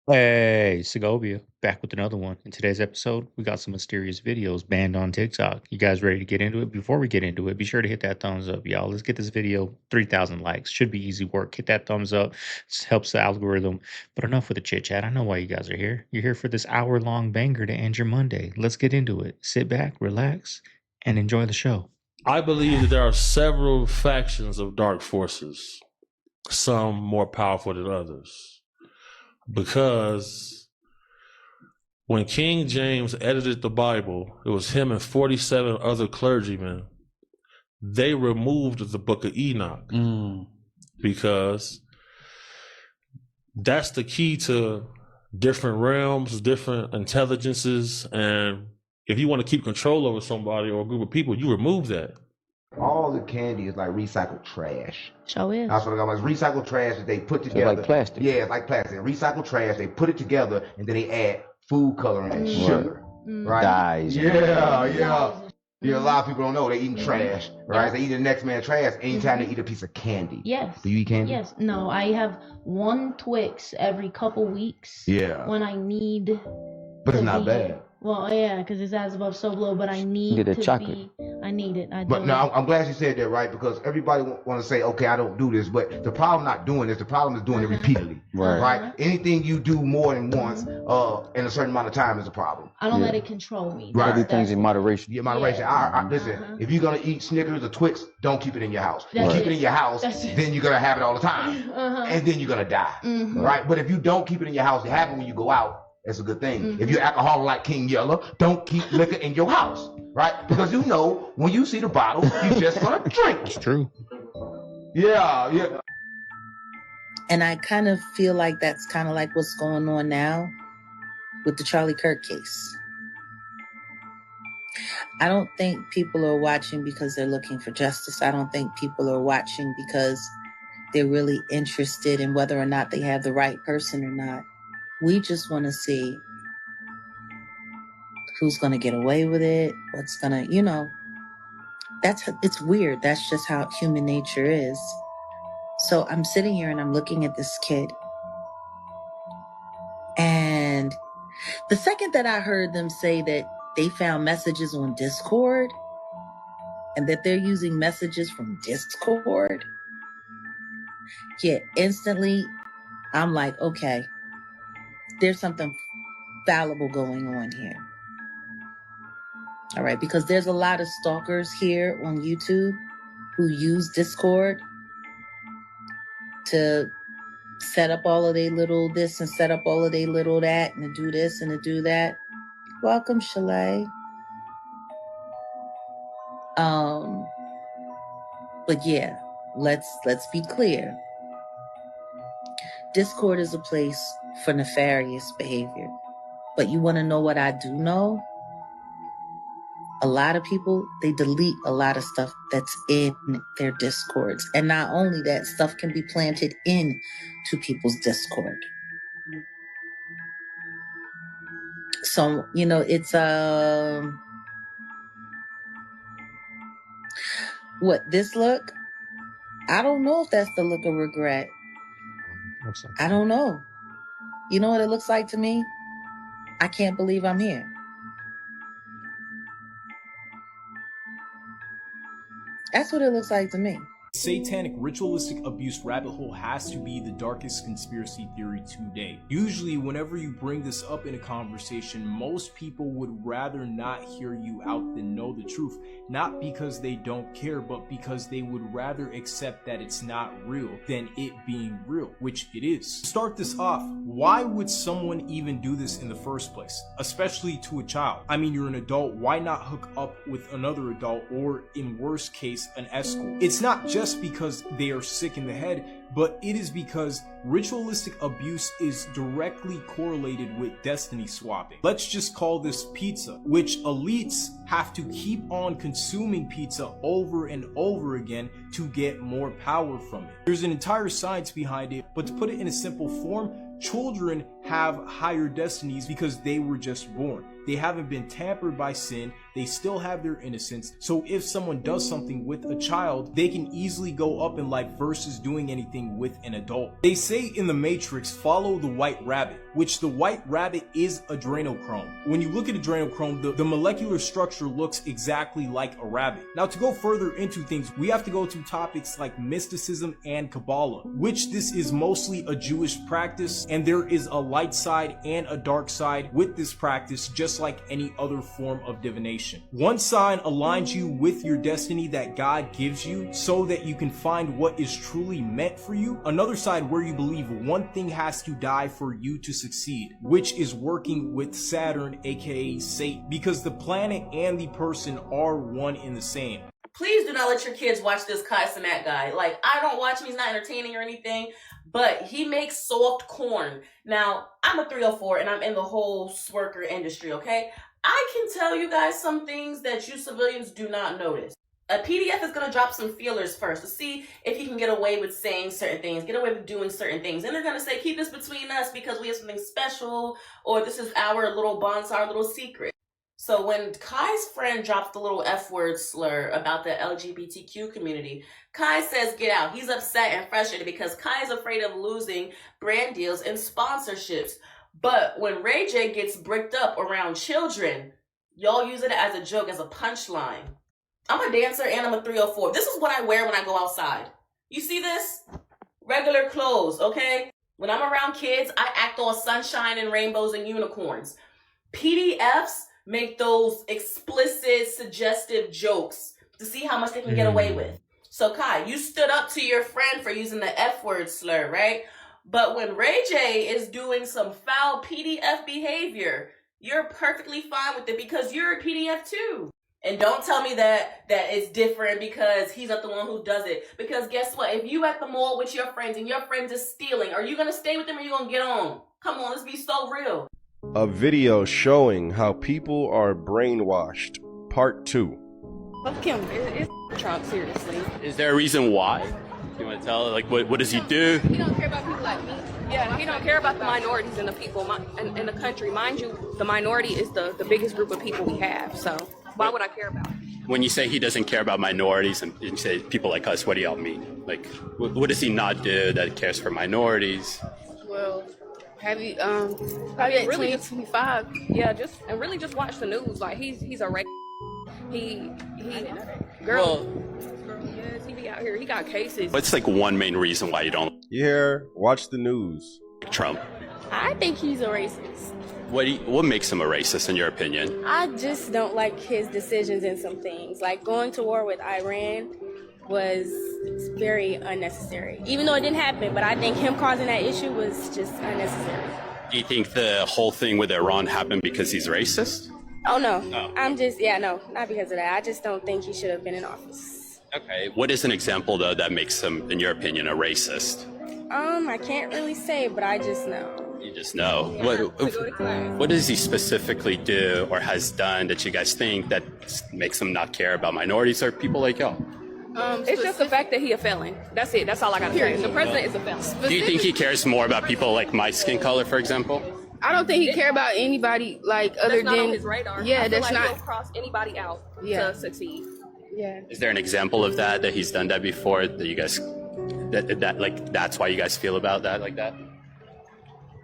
Hey, Segovia, back with another one. In today's episode, we got some mysterious videos banned on TikTok. You guys ready to get into it? Before we get into it, be sure to hit that thumbs up, y'all. Let's get this video 3,000 likes. Should be easy work. Hit that thumbs up. This helps the algorithm. But enough with the chit chat. I know why you guys are here. You're here for this hour-long banger to end your Monday. Let's get into it. Sit back, relax, and enjoy the show. I believe that there are several factions of dark forces, some more powerful than others. Because when King James edited the Bible, it was him and 47 other clergymen. They removed the book of Enoch because that's the key to different realms, different intelligences. And if you want to keep control over somebody or a group of people, you remove that. All the candy is like recycled trash. Sure is. That's what I'm talking about. It's recycled trash that they put together. It's like plastic. Yeah, it's like plastic. Recycled trash, they put it together and then they add food coloring and sugar. Right? Dyes. Yeah. A lot of people don't know they're eating trash, right? They eat the next man's trash anytime they eat a piece of candy. Yes. Do you eat candy? Yes. No, I have one Twix every couple weeks. Yeah. When I need. But it's not bad. Well, yeah, because it's as above, so below. But I need Get a to chocolate. I need it. But no, I'm glad you said that, right? Because everybody want to say, okay, I don't do this. But the problem not doing this, the problem is doing it repeatedly. Right? Anything you do more than once in a certain amount of time is a problem. I don't let it control me. Right. Everything's in moderation. Yeah, moderation. Listen, if you're going to eat Snickers or Twix, don't keep it in your house. You keep it in your house, then you're going to have it all the time. And then you're going to die. Right? But if you don't keep it in your house, it happens when you go out. That's a good thing. If you're alcoholic like King Yellow, don't keep liquor in your house, right? Because you know when you see the bottle, you're just gonna drink it. It's true. Yeah. And I kind of feel like that's kind of like what's going on now with the Charlie Kirk case. I don't think people are watching because they're looking for justice. I don't think people are watching because they're really interested in whether or not they have the right person or not. We just want to see who's going to get away with it, what's going to, it's weird. That's just how human nature is. So I'm sitting here and I'm looking at this kid. And the second that I heard them say that they found messages on Discord and that they're using messages from Discord, instantly I'm like, okay. There's something fallible going on here. All right, because there's a lot of stalkers here on YouTube who use Discord to set up all of their little this and set up all of their little that and to do this and to do that. Welcome, Chalet. But yeah, let's be clear. Discord is a place for nefarious behavior. But you want to know what I do know? A lot of people, they delete a lot of stuff that's in their Discords. And not only that, stuff can be planted into people's Discord. So, it's what this look? I don't know if that's the look of regret. I don't know. You know what it looks like to me? I can't believe I'm here. That's what it looks like to me. Satanic ritualistic abuse rabbit hole has to be the darkest conspiracy theory today. Usually whenever you bring this up in a conversation, most people would rather not hear you out than know the truth. Not because they don't care, but because they would rather accept that it's not real than it being real, which it is. To start this off, why would someone even do this in the first place? Especially to a child. I mean, you're an adult, why not hook up with another adult or in worst case, an escort? It's not just because they are sick in the head, but it is because ritualistic abuse is directly correlated with destiny swapping. Let's just call this pizza, which elites have to keep on consuming pizza over and over again to get more power from it. There's an entire science behind it, but to put it in a simple form, children have higher destinies because they were just born. They haven't been tampered by sin. They still have their innocence. So if someone does something with a child, they can easily go up in life versus doing anything with an adult. They say in the Matrix, follow the white rabbit, which the white rabbit is adrenochrome. When you look at adrenochrome, the molecular structure looks exactly like a rabbit. Now, to go further into things, we have to go to topics like mysticism and Kabbalah, which this is mostly a Jewish practice, and there is a light side and a dark side with this practice, just like any other form of divination. One side aligns you with your destiny that God gives you so that you can find what is truly meant for you. Another side where you believe one thing has to die for you to succeed, which is working with Saturn, aka Satan, because the planet and the person are one in the same. Please do not let your kids watch this Kai Cenat guy. Like, I don't watch him, he's not entertaining or anything, but he makes soft corn. Now, I'm a 304 and I'm in the whole swerker industry, okay? I can tell you guys some things that you civilians do not notice. A PDF is going to drop some feelers first to see if he can get away with saying certain things, get away with doing certain things. And they're going to say, keep this between us because we have something special, or this is our little bonds, our little secret. So when Kai's friend drops the little F-word slur about the LGBTQ community, Kai says get out. He's upset and frustrated because Kai is afraid of losing brand deals and sponsorships. But when Ray J gets bricked up around children, y'all use it as a joke, as a punchline. I'm a dancer and I'm a 304. This is what I wear when I go outside. You see this? Regular clothes, okay? When I'm around kids, I act all sunshine and rainbows and unicorns. PDFs make those explicit, suggestive jokes to see how much they can get away with. So Kai, you stood up to your friend for using the F-word slur, right? But when Ray J is doing some foul PDF behavior, you're perfectly fine with it because you're a PDF too. And don't tell me that it's different because he's not the one who does it. Because guess what? If you at the mall with your friends and your friends is stealing, are you going to stay with them or are you going to get on? Come on, let's be so real. A video showing how people are brainwashed, part 2. Fuck him. It's Trump, seriously. Is there a reason why? You want to tell? Like, what does he do? He don't care about people like me. Yeah, he don't care about the minorities and the people in the country. Mind you, the minority is the biggest group of people we have. So why would I care about it? When you say he doesn't care about minorities and you say people like us, what do y'all mean? Like, what does he not do that cares for minorities? Well, have you probably at really 25? Yeah, just watch the news. Like he's a racist. He girl. Yes, he be out here. He got cases. What's like one main reason why you don't Here, watch the news. like Trump? I think he's a racist. What makes him a racist in your opinion? I just don't like his decisions in some things. Like going to war with Iran was very unnecessary. Even though it didn't happen, but I think him causing that issue was just unnecessary. Do you think the whole thing with Iran happened because he's racist? Oh no. Oh. No, not because of that. I just don't think he should have been in office. Okay. What is an example though that makes him, in your opinion, a racist? I can't really say, but I just know. You just know. Yeah, What does he specifically do or has done that you guys think that makes him not care about minorities or people like y'all? It's just the fact that he a felon. That's it. That's all I gotta say. The president is a felon. Do you think he cares more about people like my skin color, for example? I don't think he care about anybody like other than on his radar. Yeah, that's not he'll cross anybody out to succeed. Yeah. Is there an example of that he's done that before that you guys that like that's why you guys feel about that like that?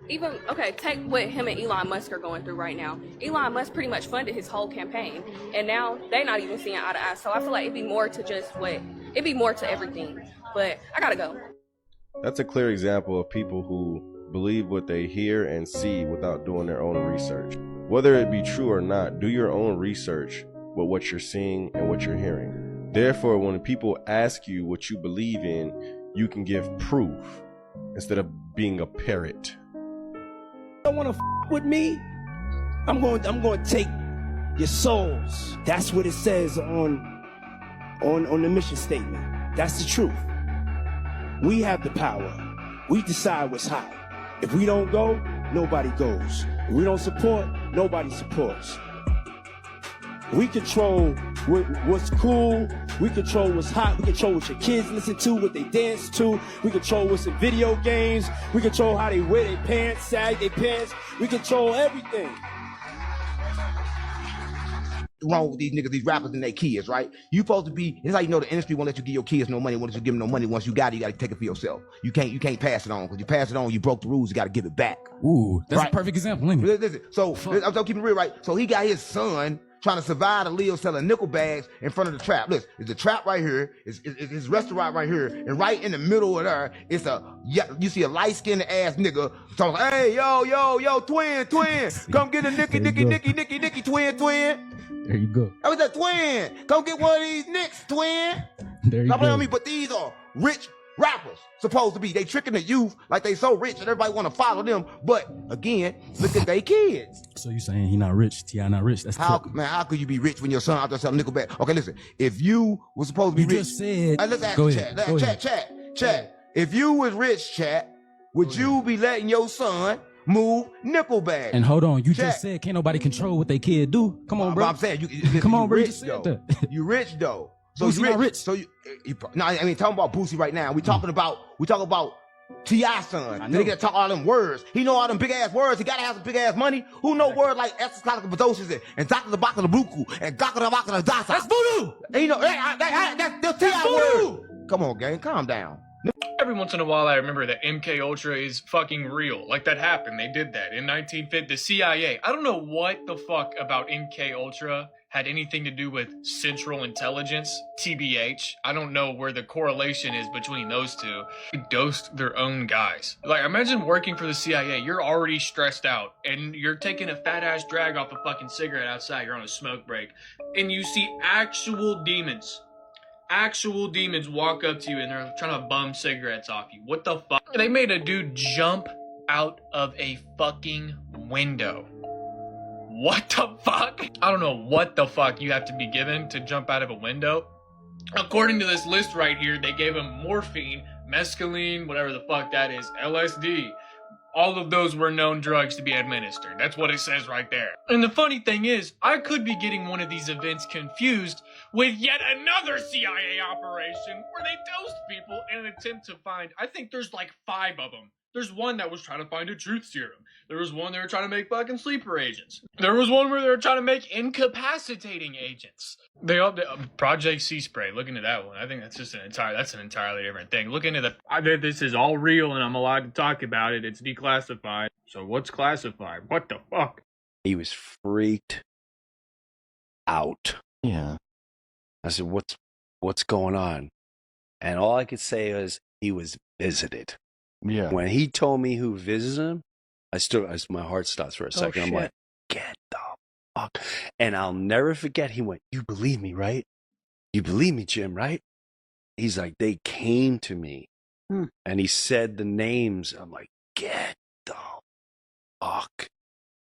Even take what him and Elon Musk are going through right now. Elon Musk pretty much funded his whole campaign, and now they're not even seeing eye to eye. So I feel like it'd be more to everything. But I gotta go. That's a clear example of people who believe what they hear and see without doing their own research. Whether it be true or not, do your own research with what you're seeing and what you're hearing. Therefore, when people ask you what you believe in, you can give proof instead of being a parrot. Don't want to with me? I'm going to take your souls. That's what it says on the mission statement. That's the truth. We have the power. We decide what's hot. If we don't go, nobody goes. If we don't support, nobody supports. We control what's cool. We control what's hot. We control what your kids listen to, what they dance to. We control what's in video games. We control how they wear their pants, sag their pants. We control everything. wrong with these niggas, these rappers and their kids, right? You supposed to be, it's how you know the industry won't let you give your kids no money, won't let you give them no money. Once you got it, you got to take it for yourself. You can't pass it on, because you pass it on, you broke the rules, you got to give it back. Ooh, that's right? a perfect example. Listen, so I'm keeping it real, right? So he got his son trying to survive to live selling nickel bags in front of the trap. Listen, it's the trap right here, it's his restaurant right here, and right in the middle of there, you see a light-skinned ass nigga talking, hey, yo, twin, come get a Nicky, twin. There you go. I was that twin, come get one of these nicks, twin. There you Stop go. playing with me, but these are rich rappers, supposed to be. They tricking the youth like they so rich and everybody want to follow them. But again, look at they kids. So you saying he not rich? T.I. not rich? That's how tripping. man. How could you be rich when your son out there selling Nickelback? Okay, listen. If you was supposed to be rich, just said. Let's ask Go chat. ahead. Chat. If you was rich, chat, would you be letting your son move Nickelback? And hold on, you just said can't nobody control what they kid do. Come on, bro. I'm saying you. Come on, you bro. Rich, You just though. said that. You rich though. So Boosie you rich. not rich. So you no, I mean talking about Boosie right now. We talking about T.I. son. They get to talk all them words. He know all them big ass words. He gotta have some big ass money. Who know words like Escalacabadoses and Dr. the Baka the Buku and Gaka the Baka the Dasa? That's voodoo. And you know that's T.I. word. Come on, gang, calm down. Every once in a while, I remember that MK Ultra is fucking real. Like that happened. They did that in 1950. The CIA. I don't know what the fuck about MK Ultra had anything to do with Central Intelligence, TBH. I don't know where the correlation is between those two. They dosed their own guys. Like, imagine working for the CIA. You're already stressed out, and you're taking a fat ass drag off a fucking cigarette outside. You're on a smoke break, and you see actual demons walk up to you and they're trying to bum cigarettes off you. What the fuck? They made a dude jump out of a fucking window. What the fuck? I don't know what the fuck you have to be given to jump out of a window. According to this list right here, they gave him morphine, mescaline, whatever the fuck that is, LSD. All of those were known drugs to be administered. That's what it says right there. And the funny thing is, I could be getting one of these events confused with yet another CIA operation where they dosed people in an attempt to find, I think there's like 5 of them. There's one that was trying to find a truth serum. There was one they were trying to make fucking sleeper agents. There was one where they were trying to make incapacitating agents. They all Project Sea Spray. Look into that one. I think that's just an entirely different thing. Look into this is all real and I'm allowed to talk about it. It's declassified. So what's classified? What the fuck? He was freaked out. Yeah. I said, what's going on? And all I could say is he was visited. Yeah. When he told me who visited him, my heart stops for a second. I'm like, get the fuck. And I'll never forget, he went, you believe me, right? You believe me, Jim, right? He's like, they came to me. And he said the names. I'm like, get the fuck.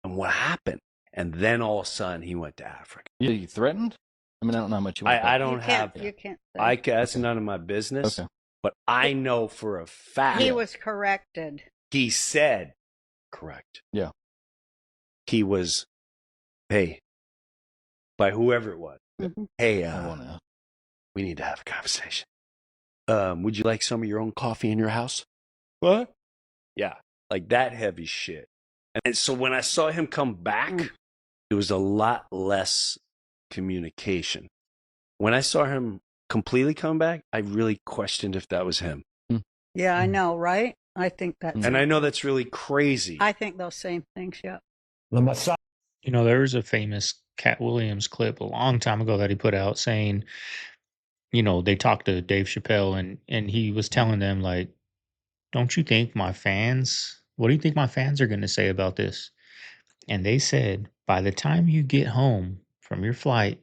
And what happened? And then all of a sudden, he went to Africa. Yeah, you threatened? I mean, I don't know how much you want. I don't have. You can't say. That's none of my business. Okay. But I know for a fact. He was corrected. He said, correct. Yeah. He was, hey, by whoever it was. Mm-hmm. Hey, we need to have a conversation. Would you like some of your own coffee in your house? What? Yeah, like that heavy shit. And so when I saw him come back, it was a lot less communication. When I saw him completely come back, I really questioned if that was him. Yeah, I know, right? I think that's. And I know that's really crazy. I think those same things, yeah. You know, there was a famous Cat Williams clip a long time ago that he put out saying, you know, they talked to Dave Chappelle and he was telling them, like, don't you think what do you think my fans are going to say about this? And they said, by the time you get home from your flight,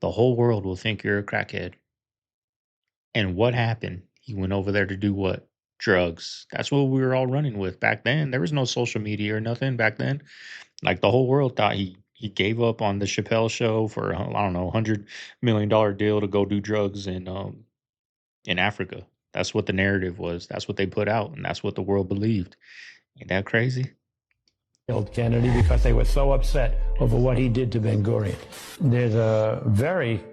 the whole world will think you're a crackhead. And what happened? He went over there to do what? Drugs. That's what we were all running with back then. There was no social media or nothing back then. Like the whole world thought he gave up on the Chappelle show for, I don't know, $100 million deal to go do drugs in Africa. That's what the narrative was. That's what they put out, and that's what the world believed. Ain't that crazy? Killed Kennedy because they were so upset over what he did to Ben Gurion. There's a very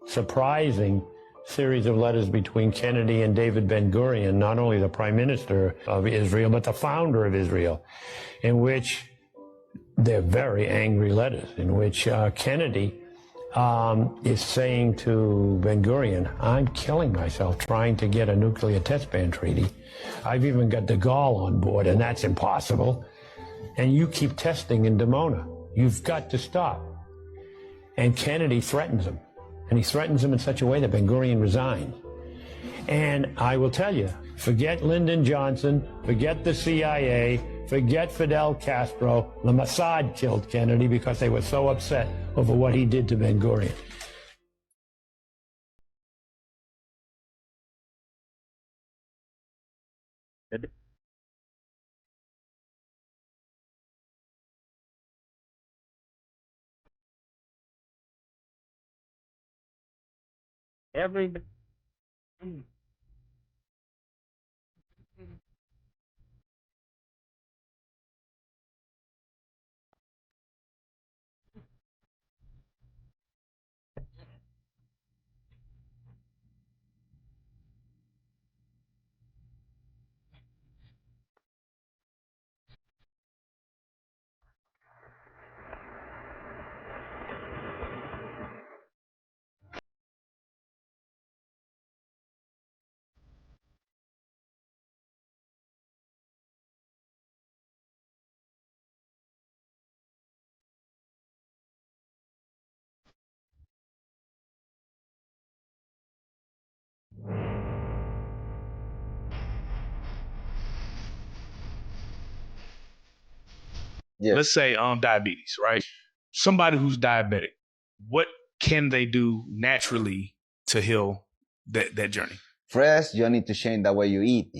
surprising series of letters between Kennedy and David Ben Gurion, not only the prime minister of Israel, but the founder of Israel, in which they're very angry letters, in which Kennedy is saying to Ben-Gurion, I'm killing myself trying to get a nuclear test ban treaty. I've even got de Gaulle on board, and that's impossible. And you keep testing in Dimona. You've got to stop. And Kennedy threatens him. And he threatens him in such a way that Ben-Gurion resigns. And I will tell you, forget Lyndon Johnson, forget the CIA, forget Fidel Castro. The Mossad killed Kennedy because they were so upset over what he did to Ben-Gurion. Every Let's say diabetes, right? Somebody who's diabetic, what can they do naturally to heal that journey? First, you need to change the way you eat,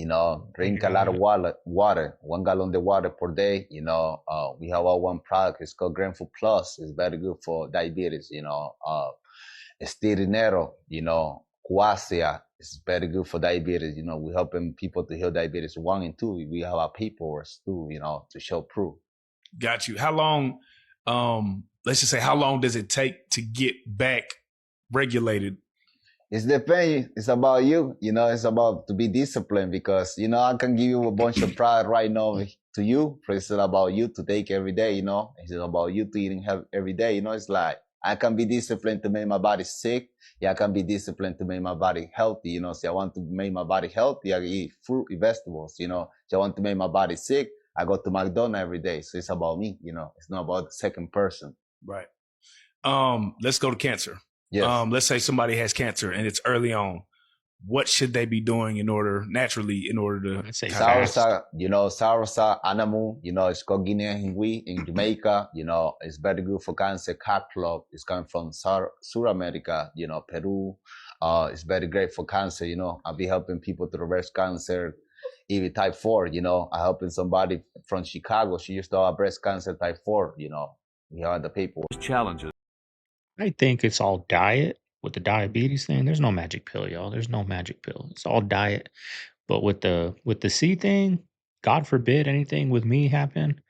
drink a lot of water, 1 gallon of water per day, we have our one product, it's called Grain Food Plus, it's very good for diabetes, Estirinero, Quasia, it's very good for diabetes, we're helping people to heal diabetes 1 and 2, we have our paperwork too, to show proof. Got you. How long, let's just say, how long does it take to get back regulated? It's depends. It's about you. It's about to be disciplined because, I can give you a bunch of product right now to you. But it's about you to take every day, It's about you to eating every day, It's like, I can be disciplined to make my body sick. Yeah, I can be disciplined to make my body healthy, So I want to make my body healthy. I eat fruit and vegetables, So I want to make my body sick. I go to McDonald's every day. So it's about me, It's not about the second person. Right. Let's go to cancer. Yes. Let's say somebody has cancer and it's early on. What should they be doing naturally in order to say Soursop, Soursop, Anamu, it's called Guinea Hingui in Jamaica, it's very good for cancer. Cat club is coming from South America, Peru. It's very great for cancer, I'll be helping people to reverse cancer. Even type 4, I'm helping somebody from Chicago. She used to have breast cancer type 4, we have the paperwork. Challenges. I think it's all diet with the diabetes thing. There's no magic pill, y'all. There's no magic pill. It's all diet. But with the C thing, God forbid anything with me happen,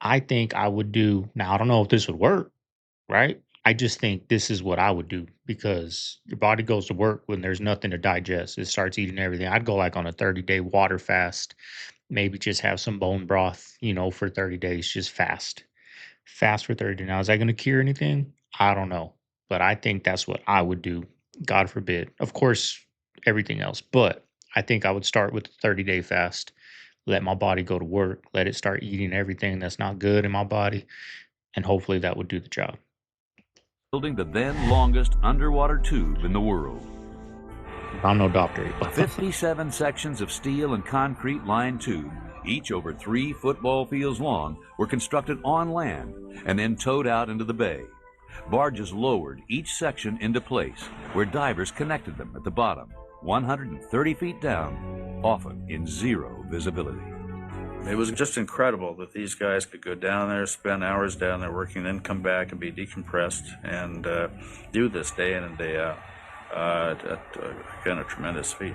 I think I would do. Now I don't know if this would work, right? I just think this is what I would do because your body goes to work when there's nothing to digest. It starts eating everything. I'd go like on a 30-day water fast, maybe just have some bone broth, for 30 days, just fast for 30 days. Now, is that going to cure anything? I don't know, but I think that's what I would do. God forbid, of course, everything else, but I think I would start with the 30-day fast, let my body go to work, let it start eating everything that's not good in my body, and hopefully that would do the job. Building the then longest underwater tube in the world. I'm no doctor. 57 sections of steel and concrete lined tube, each over 3 football fields long, were constructed on land and then towed out into the bay. Barges lowered each section into place, where divers connected them at the bottom, 130 feet down, often in zero visibility. It was just incredible that these guys could go down there, spend hours down there working, then come back and be decompressed and do this day in and day out. Again, a tremendous feat.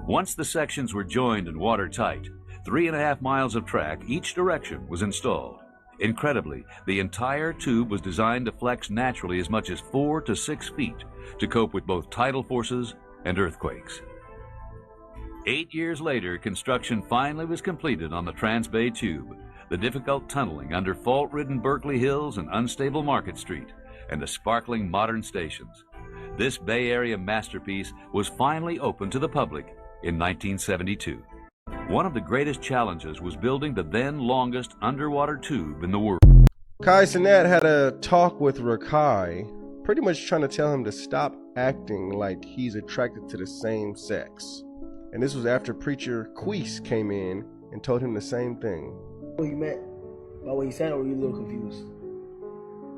Once the sections were joined and watertight, 3.5 miles of track each direction was installed. Incredibly, the entire tube was designed to flex naturally as much as 4 to 6 feet to cope with both tidal forces and earthquakes. 8 years later, construction finally was completed on the Transbay Tube, the difficult tunneling under fault-ridden Berkeley Hills and unstable Market Street, and the sparkling modern stations. This Bay Area masterpiece was finally opened to the public in 1972. One of the greatest challenges was building the then longest underwater tube in the world. Kai Cenat had a talk with Rakai, pretty much trying to tell him to stop acting like he's attracted to the same sex. And this was after preacher Queese came in and told him the same thing. What you meant by what he said, or were you a little confused?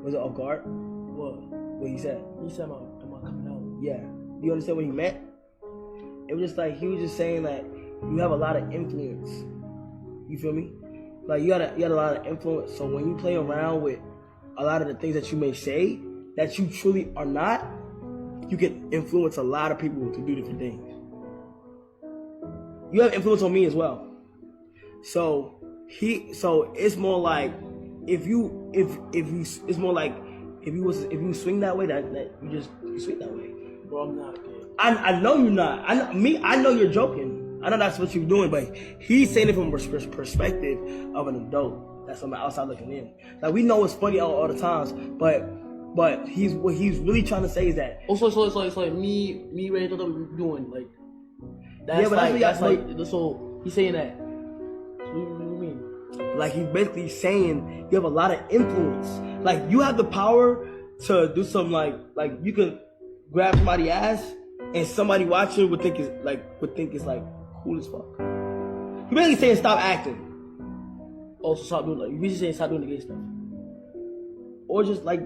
Was it off guard? What he said? He said, am I coming out? Yeah. Do you understand what he meant? It was just like, he was just saying that you have a lot of influence. You feel me? Like you had a lot of influence. So when you play around with a lot of the things that you may say that you truly are not, you can influence a lot of people to do different things. You have influence on me as well. So it's more like if you swing that way, that you swing that way. Bro, I'm not good. I know you're not. I know you're joking. I know that's what you're doing, but he's saying it from a perspective of an adult. That's on the outside looking in. Like, we know it's funny all the times, but what he's really trying to say is that. Also, so it's like me ready to what we're doing, like. So he's saying that. What do you mean? Like, he's basically saying you have a lot of influence. Like, you have the power to do something like you can grab somebody's ass and somebody watching would think it's like cool as fuck. He basically saying stop acting. Also stop doing like he's just saying stop doing the gay stuff. Or just I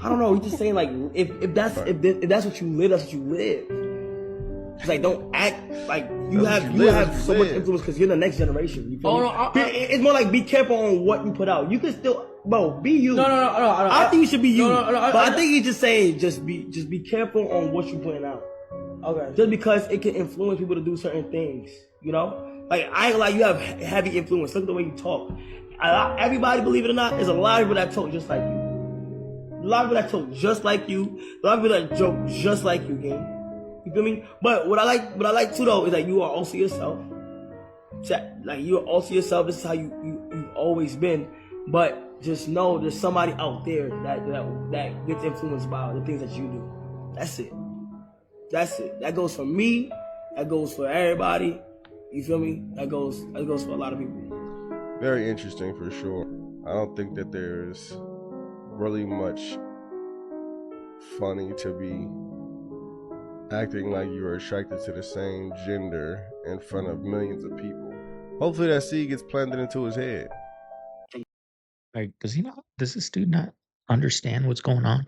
don't know, he's just saying like if that's what you live, that's what you live. It's like don't act like you have so much influence because you're the next generation. You feel me? It's more like be careful on what you put out. You can still be you. No. I think you should be you. But I think he's just saying just be careful on what you're putting out. Okay. Just because it can influence people to do certain things, you know? Like, I ain't like you have heavy influence. Look at the way you talk. Everybody, believe it or not, there's a lot of people that talk just like you. A lot of people that talk just like you. A lot of people that joke just like you, gang. You feel me? But what I like too though is that you are also yourself. Like, you're also yourself. This is how you've always been. But just know there's somebody out there that gets influenced by the things that you do. That's it. That goes for me. That goes for everybody. You feel me? That goes for a lot of people. Very interesting for sure. I don't think that there's really much funny to be acting like you're attracted to the same gender in front of millions of people. Hopefully that seed gets planted into his head. Like, does this dude not understand what's going on?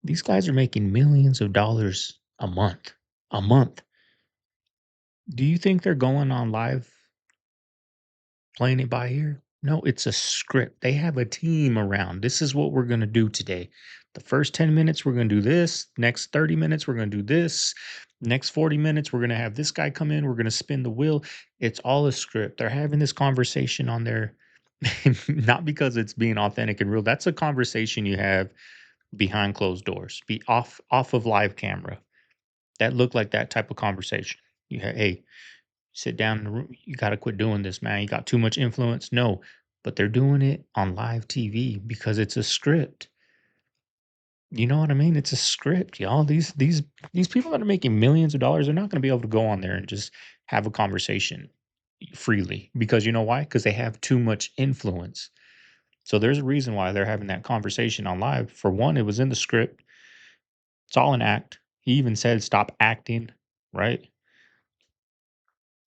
These guys are making millions of dollars a month. Do you think they're going on live playing it by ear? No, it's a script. They have a team around. This is what we're going to do today. The first 10 minutes, we're going to do this. Next 30 minutes, we're going to do this. Next 40 minutes, we're going to have this guy come in. We're going to spin the wheel. It's all a script. They're having this conversation on there, not because it's being authentic and real. That's a conversation you have behind closed doors, be off of live camera. That looked like that type of conversation. You have, hey, sit down in the room. You got to quit doing this, man. You got too much influence. No, but they're doing it on live TV because it's a script. You know what I mean? It's a script, y'all. These people that are making millions of dollars are not going to be able to go on there and just have a conversation freely, because you know why? Because they have too much influence. So there's a reason why they're having that conversation on live. For one, it was in the script. It's all an act. He even said, stop acting, right?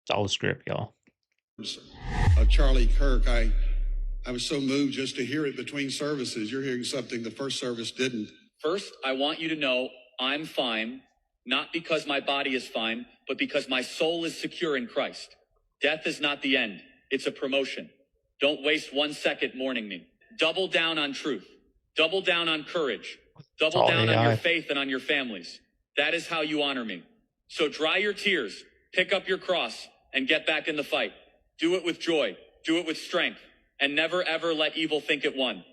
It's all a script, y'all. Charlie Kirk, I was so moved just to hear it between services. You're hearing something the first service didn't. First, I want you to know I'm fine, not because my body is fine, but because my soul is secure in Christ. Death is not the end. It's a promotion. Don't waste 1 second mourning me. Double down on truth. Double down on courage. Double down on your faith and on your families. That is how you honor me. So dry your tears, pick up your cross, and get back in the fight. Do it with joy. Do it with strength. And never, ever let evil think it won.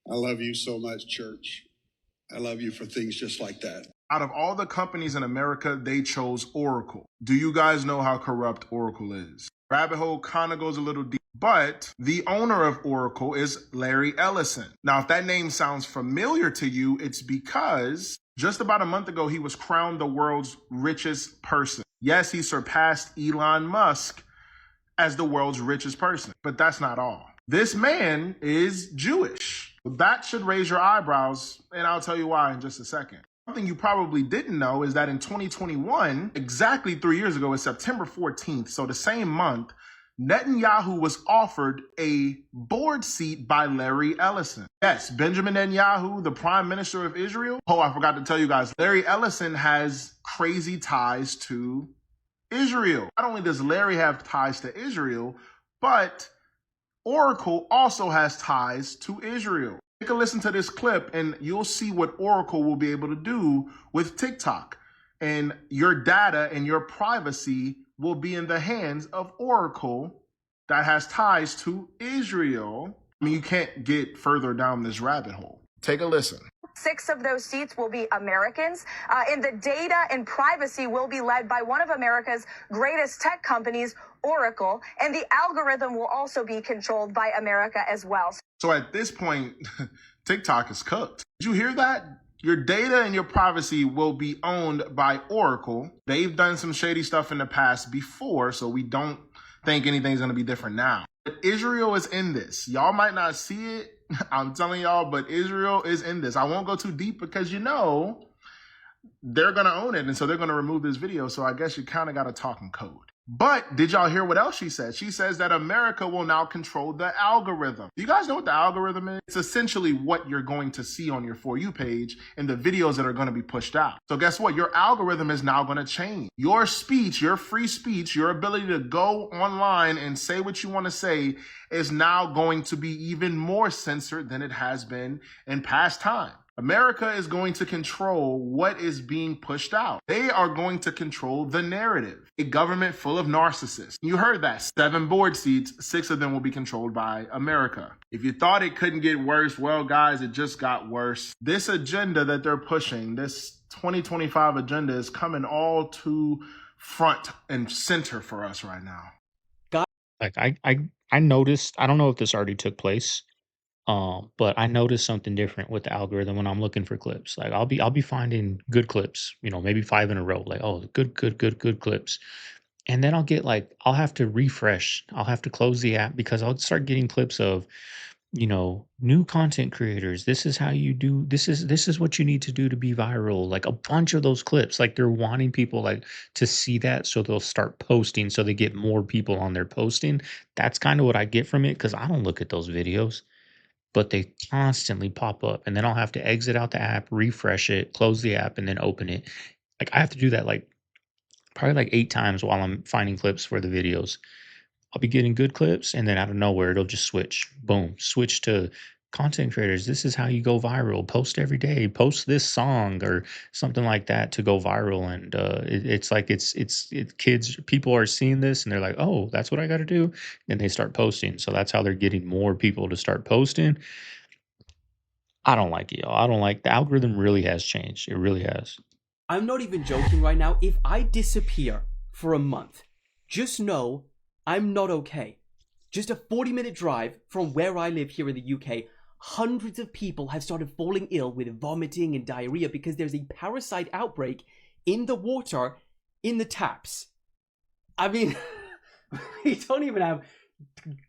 I love you so much, church. I love you for things just like that. Out of all the companies in America, they chose Oracle. Do you guys know how corrupt Oracle is? Rabbit hole kind of goes a little deep, but the owner of Oracle is Larry Ellison. Now, if that name sounds familiar to you, it's because just about a month ago, he was crowned the world's richest person. Yes, he surpassed Elon Musk as the world's richest person, but that's not all. This man is Jewish. That should raise your eyebrows, and I'll tell you why in just a second. Something you probably didn't know is that in 2021, exactly 3 years ago, it's September 14th, so the same month, Netanyahu was offered a board seat by Larry Ellison. Yes, Benjamin Netanyahu, the prime minister of Israel. Oh, I forgot to tell you guys, Larry Ellison has crazy ties to Israel. Not only does Larry have ties to Israel, but Oracle also has ties to Israel. Take a listen to this clip and you'll see what Oracle will be able to do with TikTok. And your data and your privacy will be in the hands of Oracle that has ties to Israel. I mean, you can't get further down this rabbit hole. Take a listen. 6 of those seats will be Americans, and the data and privacy will be led by one of America's greatest tech companies, Oracle, and the algorithm will also be controlled by America as well. So at this point, TikTok is cooked. Did you hear that? Your data and your privacy will be owned by Oracle. They've done some shady stuff in the past before, so we don't think anything's going to be different now. But Israel is in this. Y'all might not see it. I'm telling y'all, but Israel is in this. I won't go too deep because, you know, they're going to own it. And so they're going to remove this video. So I guess you kind of got to talk in code. But did y'all hear what else she said? She says that America will now control the algorithm. Do you guys know what the algorithm is? It's essentially what you're going to see on your For You page and the videos that are going to be pushed out. So guess what? Your algorithm is now going to change. Your speech, your free speech, your ability to go online and say what you want to say is now going to be even more censored than it has been in past time. America is going to control what is being pushed out. They are going to control the narrative. A government full of narcissists. You heard that. 7 board seats, 6 of them will be controlled by America. If you thought it couldn't get worse, well, guys, it just got worse. This agenda that they're pushing, this 2025 agenda is coming all to front and center for us right now. Like I noticed, I don't know if this already took place, but I noticed something different with the algorithm when I'm looking for clips. Like I'll be finding good clips, you know, maybe 5 in a row, like, oh, good clips. And then I'll have to refresh. I'll have to close the app because I'll start getting clips of, you know, new content creators. This is how you do, this is what you need to do to be viral. Like a bunch of those clips, like they're wanting people like to see that. So they'll start posting so they get more people on their posting. That's kind of what I get from it. Cause I don't look at those videos, but they constantly pop up and then I'll have to exit out the app, refresh it, close the app and then open it. Like I have to do that like probably like 8 times while I'm finding clips for the videos. I'll be getting good clips and then out of nowhere, it'll just switch, boom, switch to content creators. This is how you go viral. Post every day, post this song or something like that to go viral. And it's like, it's kids, people are seeing this and they're like, oh, that's what I got to do. And they start posting. So that's how they're getting more people to start posting. I don't like it, y'all. I don't like the algorithm really has changed. It really has. I'm not even joking right now. If I disappear for a month, just know I'm not okay. Just a 40-minute drive from where I live here in the UK, hundreds of people have started falling ill with vomiting and diarrhea because there's a parasite outbreak in the water in the taps. I mean, we don't even have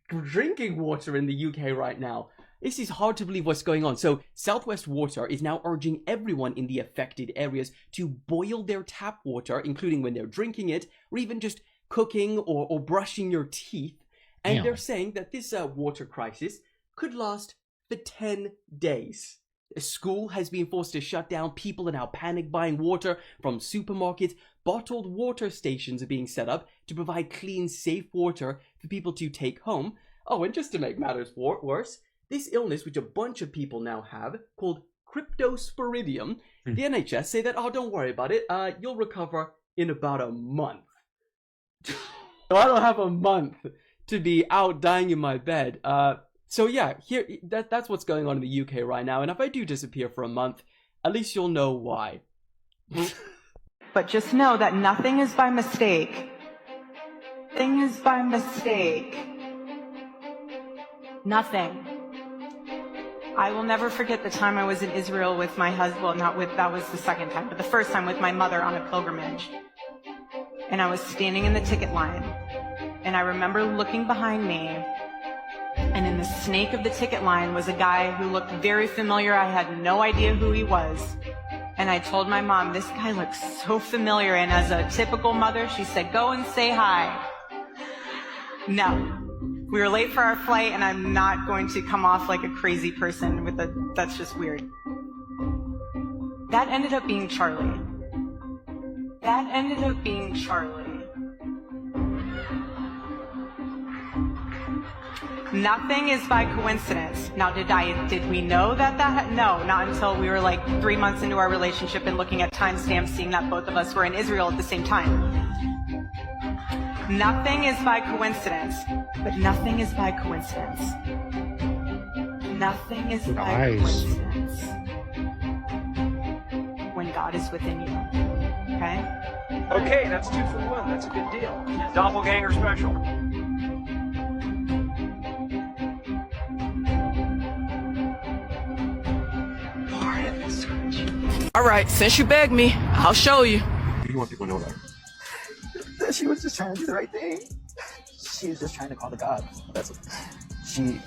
drinking water in the UK right now. This is hard to believe what's going on. So Southwest Water is now urging everyone in the affected areas to boil their tap water, including when they're drinking it, or even just cooking or brushing your teeth. And Damn. They're saying that this water crisis could last for 10 days. A school has been forced to shut down. People are now panic buying water from supermarkets. Bottled water stations are being set up to provide clean, safe water for people to take home. Oh, and just to make matters worse, this illness, which a bunch of people now have, called cryptosporidium, the NHS say that, oh, don't worry about it. You'll recover in about a month. So I don't have a month to be out dying in my bed. So yeah, here that's what's going on in the UK right now. And if I do disappear for a month, at least you'll know why. But just know that nothing is by mistake. Nothing is by mistake. Nothing. I will never forget the time I was in Israel with my husband. Well, that was the second time, but the first time with my mother on a pilgrimage. And I was standing in the ticket line. And I remember looking behind me. And in the snake of the ticket line was a guy who looked very familiar. I had no idea who he was. And I told my mom, this guy looks so familiar. And as a typical mother, she said, go and say hi. No. We were late for our flight, and I'm not going to come off like a crazy person with that's just weird. That ended up being Charlie. That ended up being Charlie. Nothing is by coincidence. Now, did we know that? No, not until we were like 3 months into our relationship and looking at timestamps, seeing that both of us were in Israel at the same time. Nothing is by coincidence, but nothing is by coincidence. Nothing is by coincidence when God is within you. Okay? Okay, that's 2 for 1. That's a good deal. Doppelganger special. All right, since you begged me, I'll show you. You want people to know that? That she was just trying to do the right thing. She was just trying to call the cops. She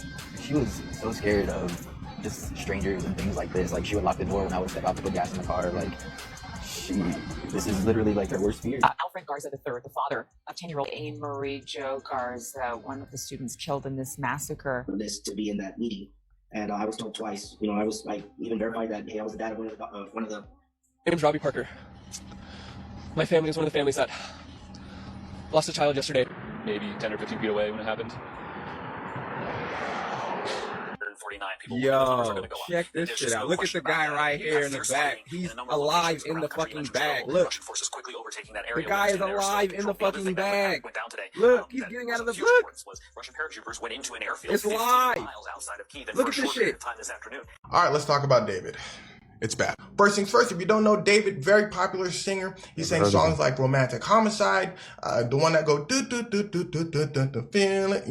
was so scared of just strangers and things like this. Like, she would lock the door when I would step out to put gas in the car. Like, this is literally like her worst fear. Alfred Garza III, the father of 10-year-old Marie Jo Garza, one of the students killed in this massacre. This to be in that meeting. And I was told twice, I was like, even verified that, hey, I was the dad of one of the... My name's Robbie Parker. My family is one of the families that lost a child yesterday, maybe 10 or 15 feet away when it happened. 149 people. Yo, check this shit out. Look at the guy right here in the back. He's alive in the fucking bag. Look. The guy is alive in the fucking bag. Look, he's getting out of the book. Russian paratroopers went into an airfield. It's live. Look at this shit. All right, let's talk about David. It's bad. First things first, if you don't know David, very popular singer. He sang songs like Romantic Homicide, the one that go do do do do do do do do feel it,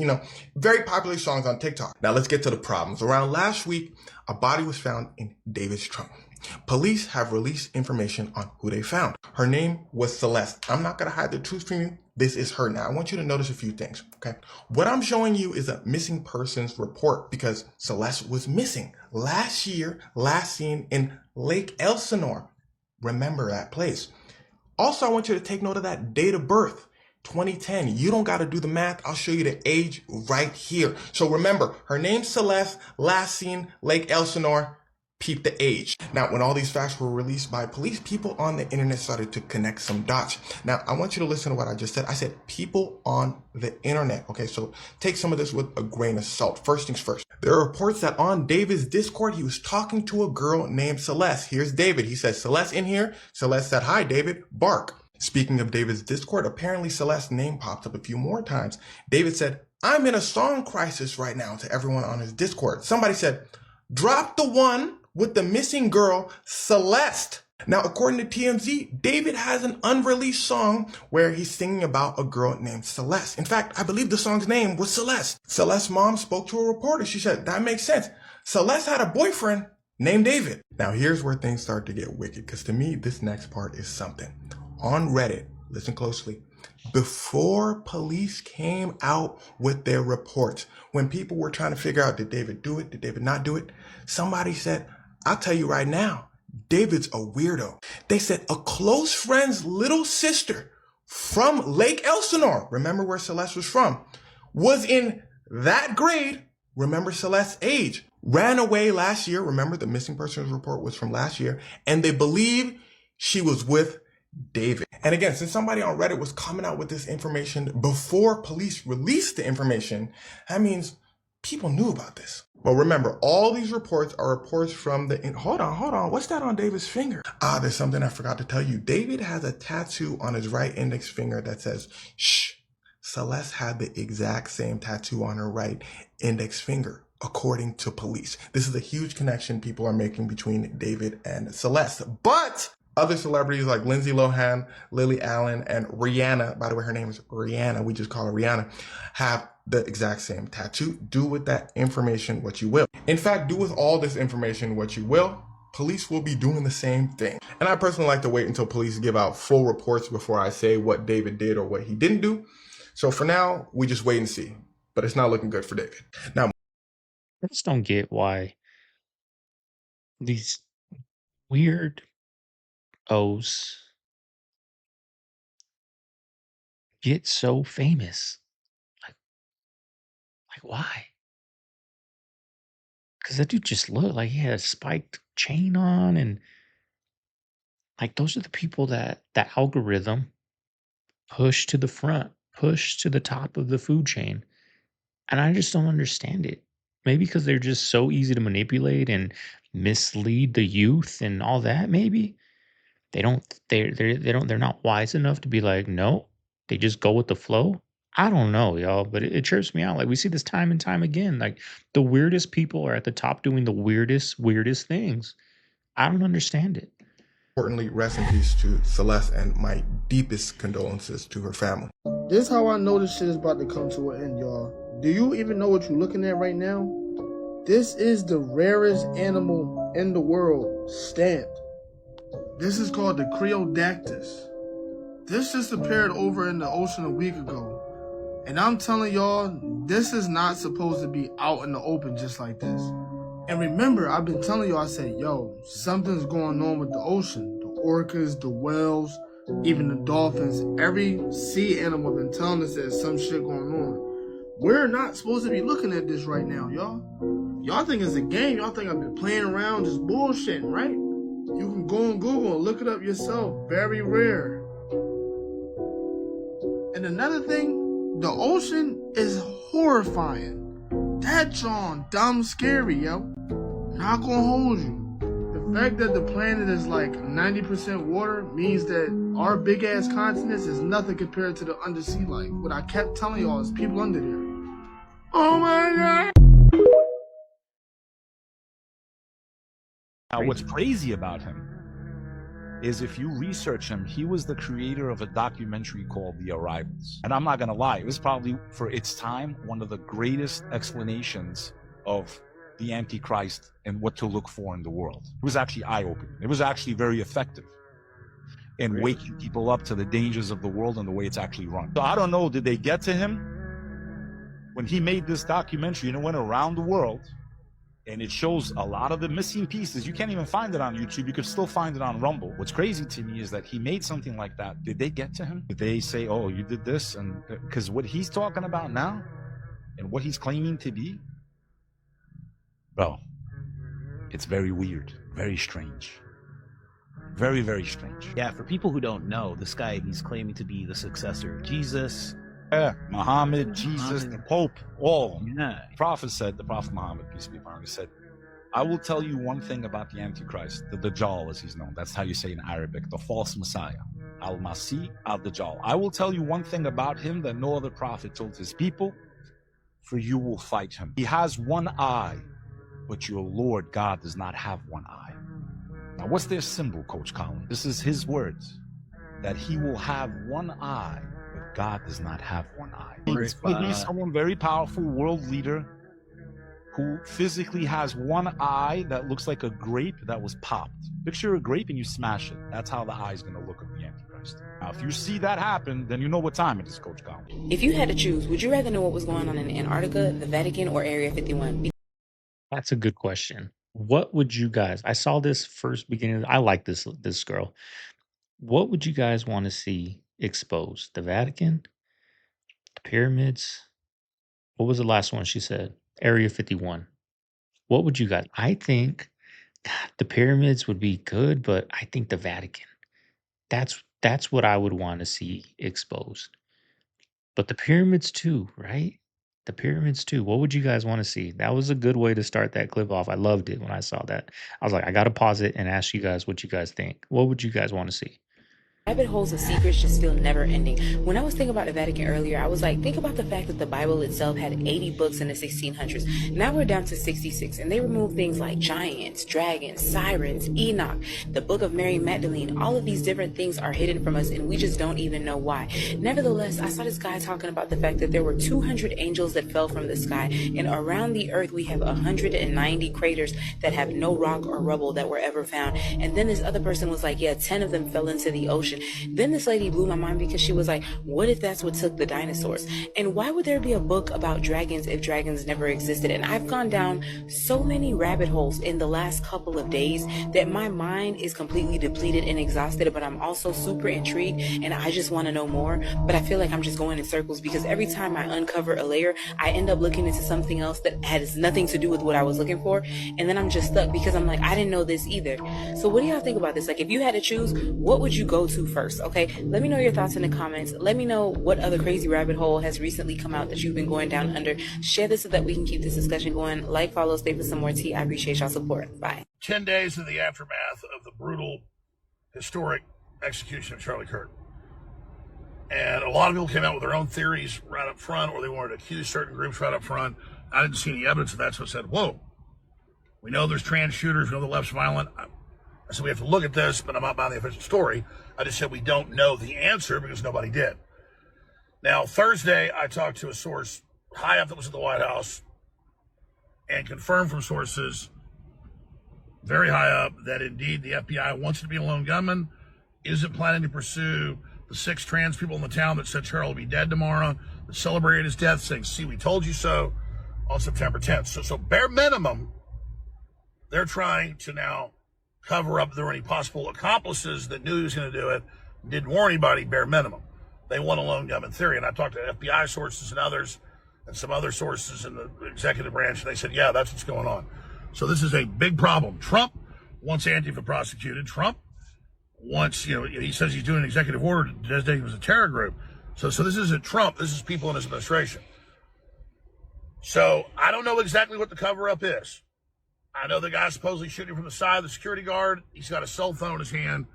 very popular songs on TikTok. Now let's get to the problems. Around last week, a body was found in David's trunk. Police have released information on who they found. Her name was Celeste. I'm not gonna hide the truth from you. This is her. Now I want you to notice a few things, okay? What I'm showing you is a missing persons report because Celeste was missing last year, last seen in Lake Elsinore. Remember that place. Also, I want you to take note of that date of birth, 2010. You don't got to do the math. I'll show you the age right here. So remember, her name's Celeste, last seen Lake Elsinore. Peep the age. Now, when all these facts were released by police, people on the internet started to connect some dots. Now, I want you to listen to what I just said. I said people on the internet. Okay, so take some of this with a grain of salt. First things first. There are reports that on David's Discord, he was talking to a girl named Celeste. Here's David. He says, Celeste in here. Celeste said, hi, David. Bark. Speaking of David's Discord, apparently Celeste's name popped up a few more times. David said, I'm in a song crisis right now to everyone on his Discord. Somebody said, drop the one with the missing girl, Celeste. Now, according to TMZ, David has an unreleased song where he's singing about a girl named Celeste. In fact, I believe the song's name was Celeste. Celeste's mom spoke to a reporter. She said, that makes sense. Celeste had a boyfriend named David. Now, here's where things start to get wicked, because to me, this next part is something. On Reddit, listen closely, before police came out with their reports, when people were trying to figure out, did David do it? Did David not do it? Somebody said, I'll tell you right now, David's a weirdo. They said a close friend's little sister from Lake Elsinore, remember where Celeste was from, was in that grade, remember Celeste's age, ran away last year, remember the missing persons report was from last year, and they believe she was with David. And again, since somebody on Reddit was coming out with this information before police released the information, that means people knew about this. Well, remember, all these reports are reports from the... Hold on. What's that on David's finger? There's something I forgot to tell you. David has a tattoo on his right index finger that says, shh. Celeste had the exact same tattoo on her right index finger, according to police. This is a huge connection people are making between David and Celeste. But Other celebrities like Lindsay Lohan, Lily Allen, and Rihanna, by the way, her name is Rihanna, we just call her Rihanna, have the exact same tattoo. Do with that information what you will. In fact, do with all this information what you will. Police will be doing the same thing. And I personally like to wait until police give out full reports before I say what David did or what he didn't do. So for now, we just wait and see. But it's not looking good for David. Now, I just don't get why these weird O's get so famous. Like why? Because that dude just looked like he had a spiked chain on, and like those are the people that the algorithm push to the front, push to the top of the food chain. And I just don't understand it. Maybe because they're just so easy to manipulate and mislead the youth and all that. Maybe they're not wise enough to be like, no, they just go with the flow. I don't know, y'all, but it trips me out. Like we see this time and time again. Like the weirdest people are at the top doing the weirdest things. I don't understand it. importantly, rest in peace to Celeste and my deepest condolences to her family. This is how I know this shit is about to come to an end, y'all. Do you even know what you're looking at right now? This is the rarest animal in the world, stamped. This is called the Creodactys. This just appeared over in the ocean a week ago. And I'm telling y'all, this is not supposed to be out in the open just like this. And remember, I've been telling y'all, I said, yo, something's going on with the ocean. The orcas, the whales, even the dolphins. Every sea animal been telling us there's some shit going on. We're not supposed to be looking at this right now, y'all. Y'all think it's a game. Y'all think I've been playing around just bullshitting, right? You can go on Google and look it up yourself. Very rare. And another thing, the ocean is horrifying. That John, dumb scary, yo. Not gonna hold you. The fact that the planet is like 90% water means that our big ass continents is nothing compared to the undersea life. What I kept telling y'all is people under there. Oh my god! Now, what's crazy about him is if you research him, he was the creator of a documentary called The Arrivals. And I'm not gonna lie, it was probably, for its time, one of the greatest explanations of the Antichrist and what to look for in the world. It was actually eye-opening. It was actually very effective in waking people up to the dangers of the world and the way it's actually run. So I don't know, did they get to him? When he made this documentary and it went around the world, and it shows a lot of the missing pieces. You can't even find it on YouTube. You could still find it on Rumble. What's crazy to me is that he made something like that. Did they get to him? Did they say, oh, you did this? And because what he's talking about now and what he's claiming to be, bro, it's very weird, very strange. Very, very strange. Yeah, for people who don't know, this guy, he's claiming to be the successor of Jesus. Yeah, Muhammad, Jesus, the Pope, all of them. Yeah. The Prophet Muhammad, peace be upon him, said, I will tell you one thing about the Antichrist, the Dajjal as he's known. That's how you say in Arabic, the false Messiah. Al-Masih, Al-Dajjal. I will tell you one thing about him that no other prophet told his people, for you will fight him. He has one eye, but your Lord God does not have one eye. Now, what's their symbol, Coach Colin? This is his words, that he will have one eye, but God does not have one eye. He's someone very powerful, world leader, who physically has one eye that looks like a grape that was popped. Picture a grape and you smash it. That's how the eye is going to look of the Antichrist. Now, if you see that happen, then you know what time it is, Coach Colin. If you had to choose, would you rather know what was going on in Antarctica, the Vatican, or Area 51? That's a good question. What would you guys? I saw this first beginning. I like this girl. What would you guys want to see exposed? The Vatican, the pyramids. What was the last one she said? Area 51. What would you guys? I think the pyramids would be good, but I think the Vatican. That's what I would want to see exposed. But the pyramids too, right? The pyramids too. What would you guys want to see? That was a good way to start that clip off. I loved it when I saw that. I was like, I got to pause it and ask you guys what you guys think. What would you guys want to see? Rabbit holes of secrets just feel never ending. When I was thinking about the Vatican earlier, I was like, think about the fact that the Bible itself had 80 books in the 1600s. Now we're down to 66, and they removed things like giants, dragons, sirens, Enoch, the book of Mary Magdalene. All of these different things are hidden from us, and we just don't even know why. Nevertheless, I saw this guy talking about the fact that there were 200 angels that fell from the sky, and around the earth we have 190 craters that have no rock or rubble that were ever found. And then this other person was like, yeah, 10 of them fell into the ocean. Then this lady blew my mind because she was like, what if that's what took the dinosaurs? And why would there be a book about dragons if dragons never existed? And I've gone down so many rabbit holes in the last couple of days that my mind is completely depleted and exhausted, but I'm also super intrigued and I just want to know more. But I feel like I'm just going in circles because every time I uncover a layer, I end up looking into something else that has nothing to do with what I was looking for. And then I'm just stuck because I'm like, I didn't know this either. So what do y'all think about this? Like, if you had to choose, what would you go to first? Okay, let me know your thoughts in the comments. Let me know what other crazy rabbit hole has recently come out that you've been going down under. Share this so that we can keep this discussion going. Like, follow, stay for some more tea. I appreciate y'all support. Bye. 10 days in the aftermath of the brutal, historic execution of Charlie Kirk. And a lot of people came out with their own theories right up front, or they wanted to accuse certain groups right up front. I didn't see any evidence of that, so I said, whoa, we know there's trans shooters, we know the left's violent. I said, we have to look at this, but I'm not buying the official story. I just said we don't know the answer because nobody did. Now, Thursday, I talked to a source high up that was at the White House and confirmed from sources very high up that indeed the FBI wants to be a lone gunman, isn't planning to pursue the 6 trans people in the town that said Charlie will be dead tomorrow, that celebrated his death, saying, see, we told you so, on September 10th. So bare minimum, they're trying to now cover up if there were any possible accomplices that knew he was going to do it, didn't warn anybody, bare minimum. They want a lone gunman theory. And I talked to FBI sources and others and some other sources in the executive branch, and they said, yeah, that's what's going on. So this is a big problem. Trump wants Antifa prosecuted. Trump wants, he says he's doing an executive order to designate him as a terror group. So this isn't Trump. This is people in his administration. So I don't know exactly what the cover-up is. I know the guy supposedly shooting from the side, the security guard, he's got a cell phone in his hand.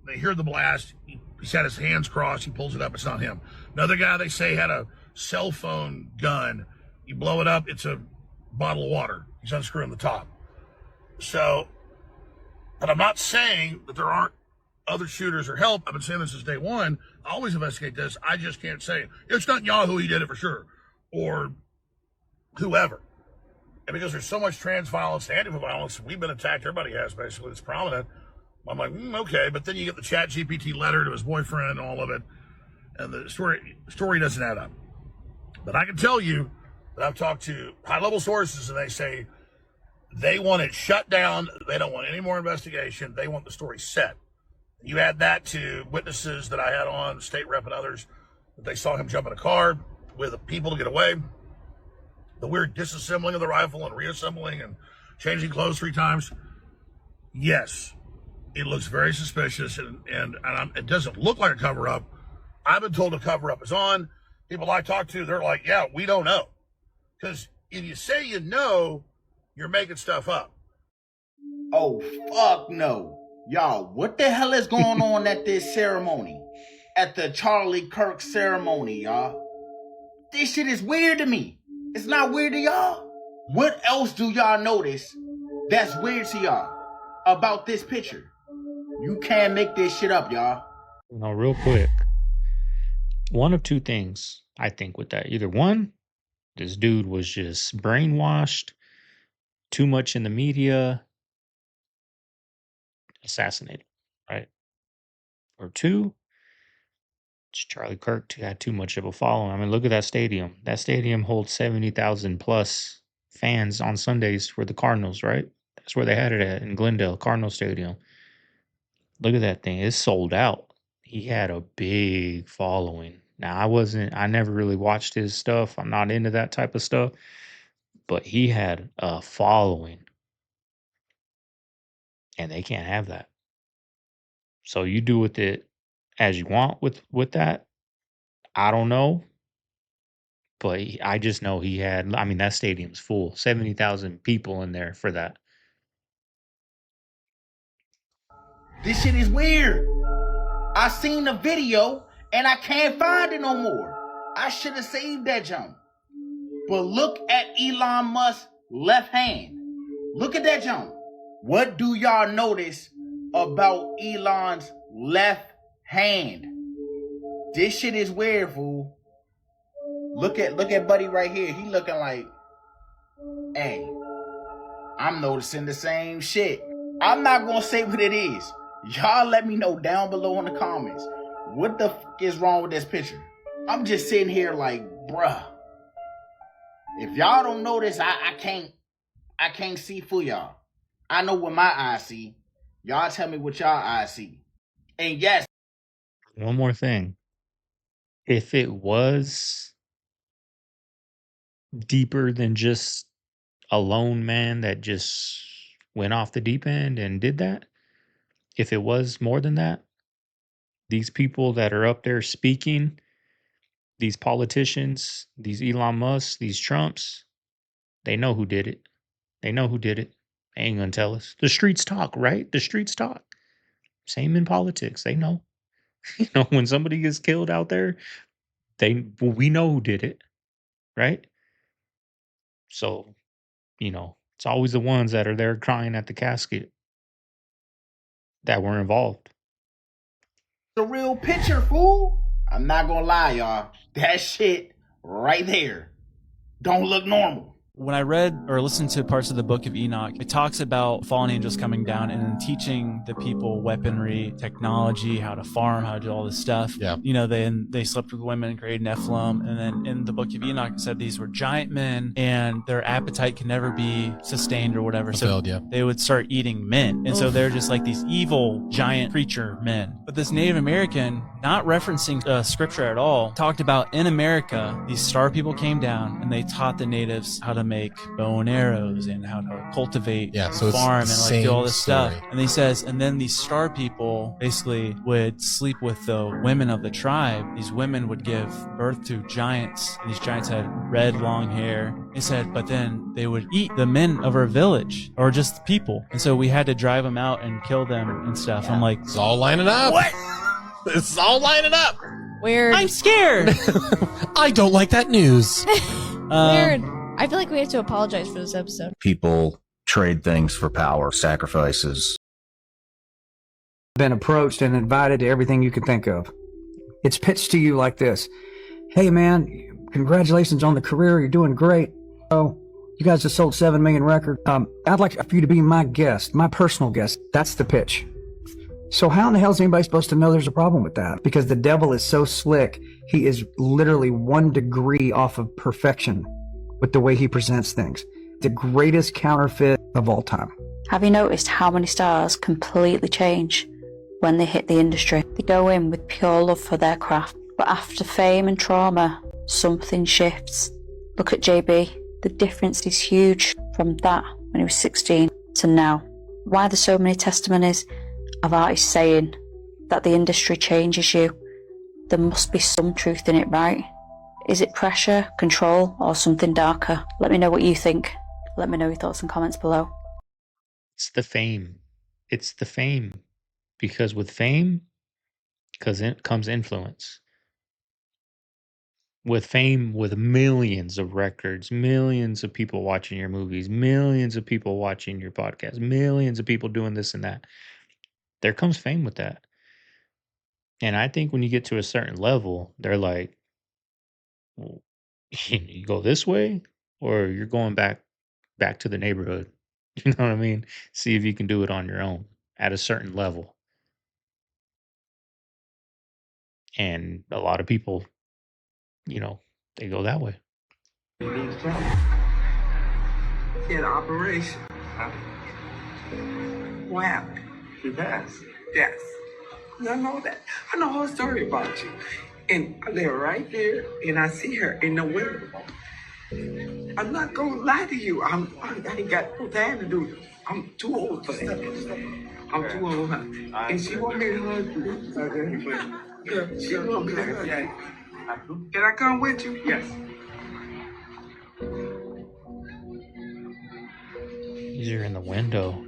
They hear the blast. He's had his hands crossed. He pulls it up. It's not him. Another guy they say had a cell phone gun. You blow it up, it's a bottle of water. He's unscrewing the top. So, but I'm not saying that there aren't other shooters or help. I've been saying this since day one. I always investigate this. I just can't say, it's not Yahoo, he did it for sure. Or whoever. And because there's so much trans violence and Antifa violence, we've been attacked. Everybody has, basically. It's prominent. I'm like, okay. But then you get the Chat GPT letter to his boyfriend and all of it. And the story doesn't add up. But I can tell you that I've talked to high-level sources, and they say they want it shut down. They don't want any more investigation. They want the story set. You add that to witnesses that I had on, state rep and others, that they saw him jump in a car with people to get away. The weird disassembling of the rifle and reassembling and changing clothes 3 times. Yes, it looks very suspicious, and it doesn't look like a cover-up. I've been told a cover-up is on. People I talk to, they're like, yeah, we don't know. Because if you say you know, you're making stuff up. Oh, fuck no. Y'all, what the hell is going on at this ceremony? At the Charlie Kirk ceremony, y'all? This shit is weird to me. It's not weird to y'all? What else do y'all notice that's weird to y'all about this picture? You can't make this shit up, y'all. No, real quick. One of 2 things, I think, with that. Either one, this dude was just brainwashed, too much in the media, assassinated, right? Or 2, Charlie Kirk had too much of a following. I mean, look at that stadium. That stadium holds 70,000 plus fans on Sundays for the Cardinals, right? That's where they had it at, in Glendale, Cardinal Stadium. Look at that thing. It's sold out. He had a big following. Now, I never really watched his stuff. I'm not into that type of stuff. But he had a following. And they can't have that. So you do with it as you want with that. I don't know. But I just know he had, I mean, that stadium's full. 70,000 people in there for that. This shit is weird. I seen the video and I can't find it no more. I should have saved that jump. But look at Elon Musk's left hand. Look at that jump. What do y'all notice about Elon's left hand? This shit is weird, fool. Look at buddy right here. He looking like, hey, I'm noticing the same shit. I'm not gonna say what it is. Y'all let me know down below in the comments. What the fuck is wrong with this picture? I'm just sitting here like, bruh. If y'all don't notice, I can't see for y'all. I know what my eyes see. Y'all tell me what y'all eyes see. And yes. One more thing. If it was deeper than just a lone man that just went off the deep end and did that, if it was more than that, these people that are up there speaking, these politicians, these Elon Musk, these Trumps, they know who did it. They know who did it. They ain't gonna tell us. The streets talk, right? The streets talk. Same in politics. They know. You know, when somebody gets killed out there, we know who did it, right? So, you know, it's always the ones that are there crying at the casket that were involved. The real picture, fool. I'm not gonna lie, y'all. That shit right there don't look normal. When I read or listened to parts of the Book of Enoch, it talks about fallen angels coming down and teaching the people weaponry, technology, how to farm, how to do all this stuff. Yeah. You know, they slept with women and created Nephilim. And then in the Book of Enoch, it said these were giant men and their appetite can never be sustained or whatever. So they would start eating men. And so they're just like these evil giant creature men. But this Native American, not referencing scripture at all, talked about in America, these star people came down and they taught the natives how to make bow and arrows and how to cultivate and farm and like do all this stuff. And he says, and then these star people basically would sleep with the women of the tribe. These women would give birth to giants, and these giants had red long hair. He said, but then they would eat the men of our village or just the people. And so we had to drive them out and kill them and stuff. I'm like, it's all lining up. What? It's all lining up. Weird. I'm scared. I don't like that news. Weird. I feel like we have to apologize for this episode. People trade things for power, sacrifices. Been approached and invited to everything you can think of. It's pitched to you like this. Hey man, congratulations on the career. You're doing great. Oh, you guys just sold 7 million records. I'd like for you to be my guest, my personal guest. That's the pitch. So how in the hell is anybody supposed to know there's a problem with that? Because the devil is so slick. He is literally 1 degree off of perfection with the way he presents things. The greatest counterfeit of all time. Have you noticed how many stars completely change when they hit the industry? They go in with pure love for their craft, but after fame and trauma, something shifts. Look at JB. The difference is huge from that when he was 16 to now. Why are there so many testimonies of artists saying that the industry changes you? There must be some truth in it, right? Is it pressure, control, or something darker? Let me know what you think. Let me know your thoughts and comments below. It's the fame. It's the fame. Because with fame comes influence. With fame, with millions of records, millions of people watching your movies, millions of people watching your podcast, millions of people doing this and that, there comes fame with that. And I think when you get to a certain level, they're like, well, you go this way or you're going back to the neighborhood. You know what I mean? See if you can do it on your own at a certain level. And a lot of people, you know, they go that way. In operation. What happened? She passed. Yes. I know that. I know her story about you. And they're right there, and I see her in the window. I'm not gonna lie to you. I ain't got no time to do this. I'm too old for that. I'm too old, huh? And she want me to hug you. Yeah, she want me to hug you. Can I come with you? Yes. These are in the window.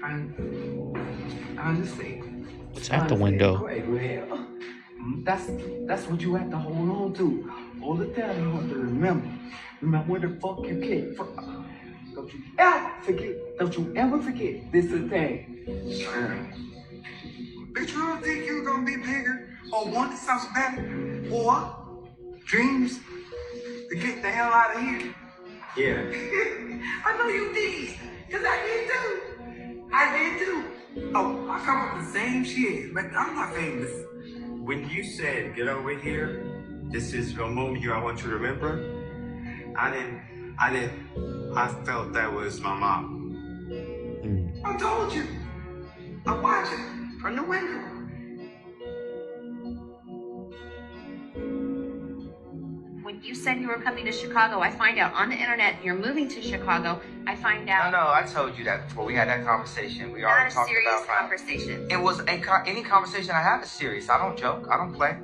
I understand. It's at the window. Quite well. That's what you have to hold on to. All the time you have to remember. Remember where the fuck you came from. Don't you ever forget. Don't you ever forget. This is the thing. Bitch, you don't think you're gonna be bigger or want something better or dreams to get the hell out of here? Yeah. I know you did, because I did too. I did too. Oh, I come up the same shit, but I'm not famous. When you said, get over here, this is a moment here I want you to remember, I felt that was my mom. I told you. I'm watching from the window. When you said you were coming to Chicago, I find out on the internet you're moving to Chicago. I find out. No, I told you that before we had that conversation. We already talked about conversation. It was any conversation I have is serious. I don't joke. I don't play.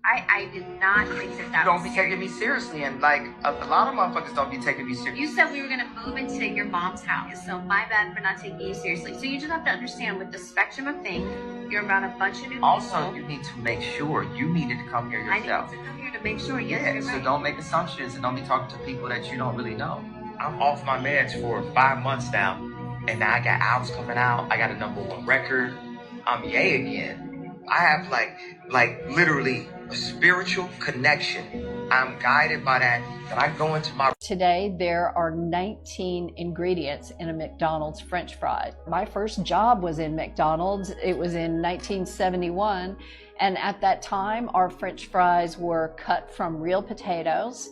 I did not think that You don't be taking me seriously, and like a lot of motherfuckers don't be taking me seriously. You said we were gonna move into your mom's house, so my bad for not taking you seriously. So you just have to understand, with the spectrum of things, you're around a bunch of new people. Also, you need to make sure you needed to come here yourself. I need to come here to make sure. Yes, Yeah, you're so right. don't make assumptions and don't be talking to people that you don't really know. I'm off my meds for 5 months now, and now I got albums coming out. I got a #1 record. I'm yay again. I have like literally a spiritual connection. I'm guided by that I go into my... Today, there are 19 ingredients in a McDonald's French fry. My first job was in McDonald's. It was in 1971. And at that time, our French fries were cut from real potatoes,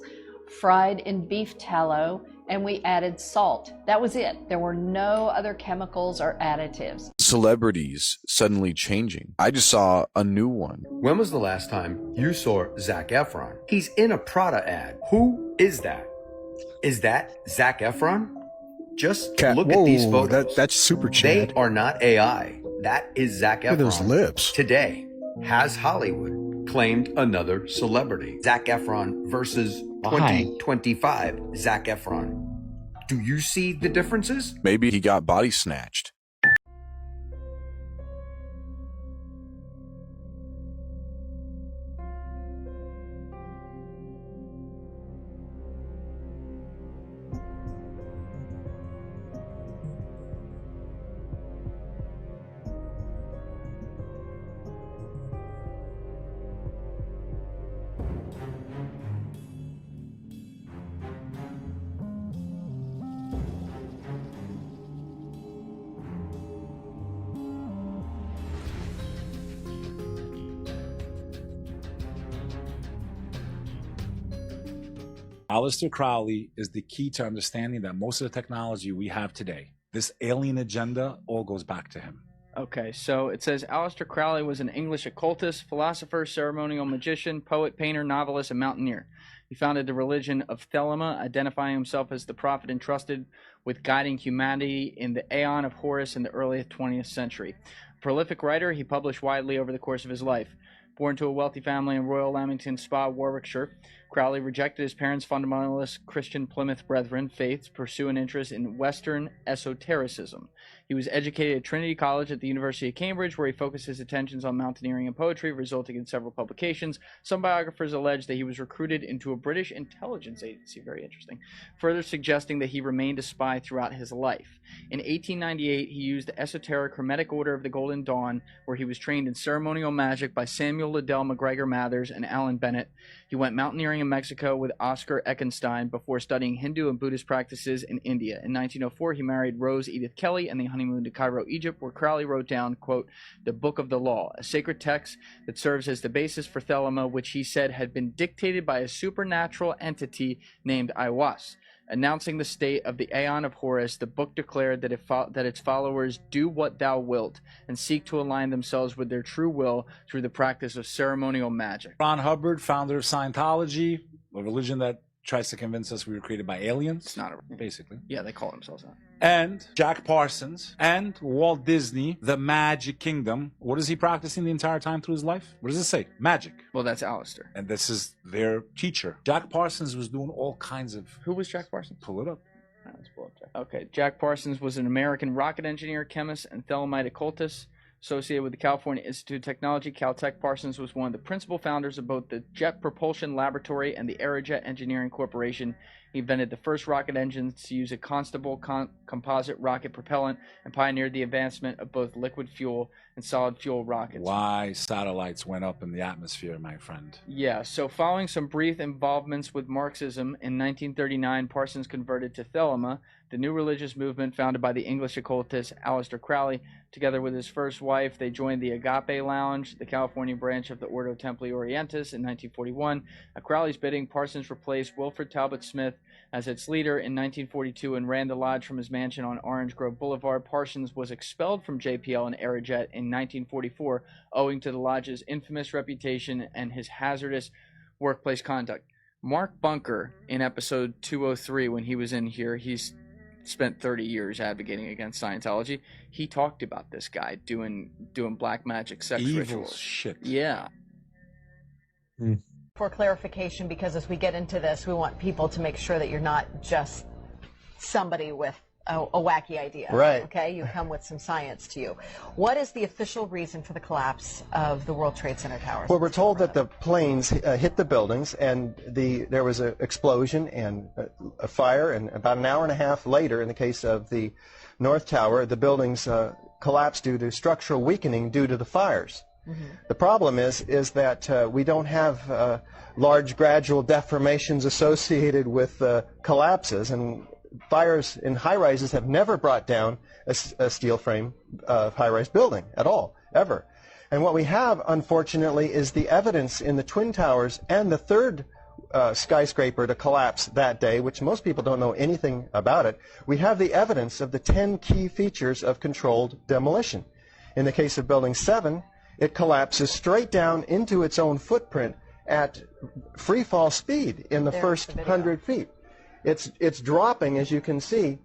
fried in beef tallow, and we added salt. That was it. There were no other chemicals or additives. Celebrities suddenly changing. I just saw a new one. When was the last time you saw Zac Efron? He's in a Prada ad. Who is that? Is that Zac Efron? Just look at these photos. That's super They are not AI. That is Zac Efron. Look at those lips. Today, has Hollywood claimed another celebrity? Zac Efron versus 2025 Zac Efron. Do you see the differences? Maybe he got body snatched. Aleister Crowley is the key to understanding that most of the technology we have today, this alien agenda, all goes back to him. Okay, so it says Aleister Crowley was an English occultist, philosopher, ceremonial magician, poet, painter, novelist, and mountaineer. He founded the religion of Thelema, identifying himself as the prophet entrusted with guiding humanity in the Aeon of Horus in the early 20th century. A prolific writer, he published widely over the course of his life. Born to a wealthy family in Royal Lamington Spa, Warwickshire, Crowley rejected his parents' fundamentalist Christian Plymouth Brethren faith to pursue an interest in Western esotericism. He was educated at Trinity College at the University of Cambridge, where he focused his attentions on mountaineering and poetry, resulting in several publications. Some biographers allege that he was recruited into a British intelligence agency, very interesting, further suggesting that he remained a spy throughout his life. In 1898, he used the esoteric Hermetic Order of the Golden Dawn, where he was trained in ceremonial magic by Samuel Liddell McGregor Mathers and Alan Bennett. He went mountaineering in Mexico with Oscar Eckenstein before studying Hindu and Buddhist practices in India. In 1904, he married Rose Edith Kelly and they honeymooned to Cairo, Egypt, where Crowley wrote down, quote, the Book of the Law, a sacred text that serves as the basis for Thelema, which he said had been dictated by a supernatural entity named Aiwass. Announcing the state of the Aeon of Horus, the book declared that its followers do what thou wilt and seek to align themselves with their true will through the practice of ceremonial magic. Ron Hubbard, founder of Scientology, a religion that tries to convince us we were created by aliens. It's not basically. Yeah, they call themselves that. And Jack Parsons and Walt Disney, the Magic Kingdom. What is he practicing the entire time through his life? What does it say? Magic. Well, that's Aleister. And this is their teacher. Jack Parsons was doing all kinds of... Who was Jack Parsons? Pull it up. Let's pull up Jack. Okay, Jack Parsons was an American rocket engineer, chemist, and Thelemite occultist. associated with the California Institute of Technology, Caltech. Parsons was one of the principal founders of both the Jet Propulsion Laboratory and the Aerojet Engineering Corporation. He invented the first rocket engines to use a constable composite rocket propellant and pioneered the advancement of both liquid fuel and solid fuel rockets. Why satellites went up in the atmosphere, my friend. Yeah, so following some brief involvements with Marxism, in 1939, Parsons converted to Thelema, the new religious movement founded by the English occultist Aleister Crowley. Together with his first wife, they joined the Agape Lounge, the California branch of the Ordo Templi Orientis, in 1941. At Crowley's bidding, Parsons replaced Wilfred Talbot Smith as its leader in 1942 and ran the lodge from his mansion on Orange Grove Boulevard. Parsons was expelled from JPL and Aerojet in 1944, owing to the lodge's infamous reputation and his hazardous workplace conduct. Mark Bunker, in episode 203, when he was in here, he's spent 30 years advocating against Scientology. He talked about this guy doing black magic sex Evil rituals. Shit. Yeah. For clarification, because as we get into this, we want people to make sure that you're not just somebody with a wacky idea. Right. Okay, you come with some science to you. What is the official reason for the collapse of the World Trade Center towers? Well, we're told that the planes hit the buildings, and there was an explosion and a fire, and about an hour and a half later, in the case of the North Tower, the buildings collapsed due to structural weakening due to the fires. The problem is that we don't have large gradual deformations associated with collapses, and fires in high-rises have never brought down a steel frame high-rise building at all, ever. And what we have, unfortunately, is the evidence in the Twin Towers and the third skyscraper to collapse that day, which most people don't know anything about it. We have the evidence of the 10 key features of controlled demolition. In the case of Building 7, it collapses straight down into its own footprint at free fall speed in the first 100 feet. It's dropping, as you can see,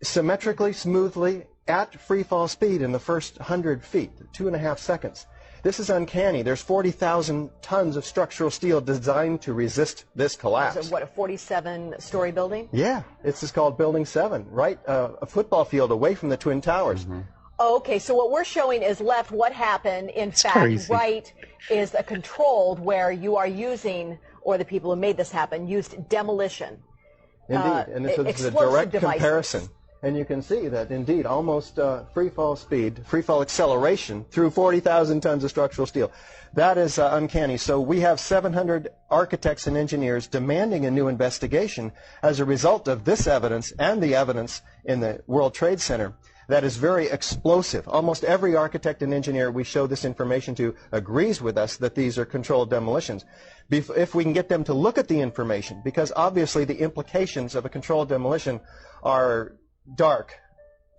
symmetrically, smoothly, at free fall speed in the first 100 feet, 2.5 seconds. This is uncanny. There's 40,000 tons of structural steel designed to resist this collapse. So what, a 47-story building? Yeah, this is called Building 7, right a football field away from the Twin Towers. Okay, so what we're showing is left what happened. In fact, crazy. right is a controlled where you are using, or the people who made this happen, used demolition. Indeed, and this is a direct comparison. And you can see that, indeed, almost free fall speed, free fall acceleration through 40,000 tons of structural steel. That is uncanny. So we have 700 architects and engineers demanding a new investigation as a result of this evidence and the evidence in the World Trade Center. That is very explosive. Almost every architect and engineer we show this information to agrees with us that these are controlled demolitions. If we can get them to look at the information, because obviously the implications of a controlled demolition are dark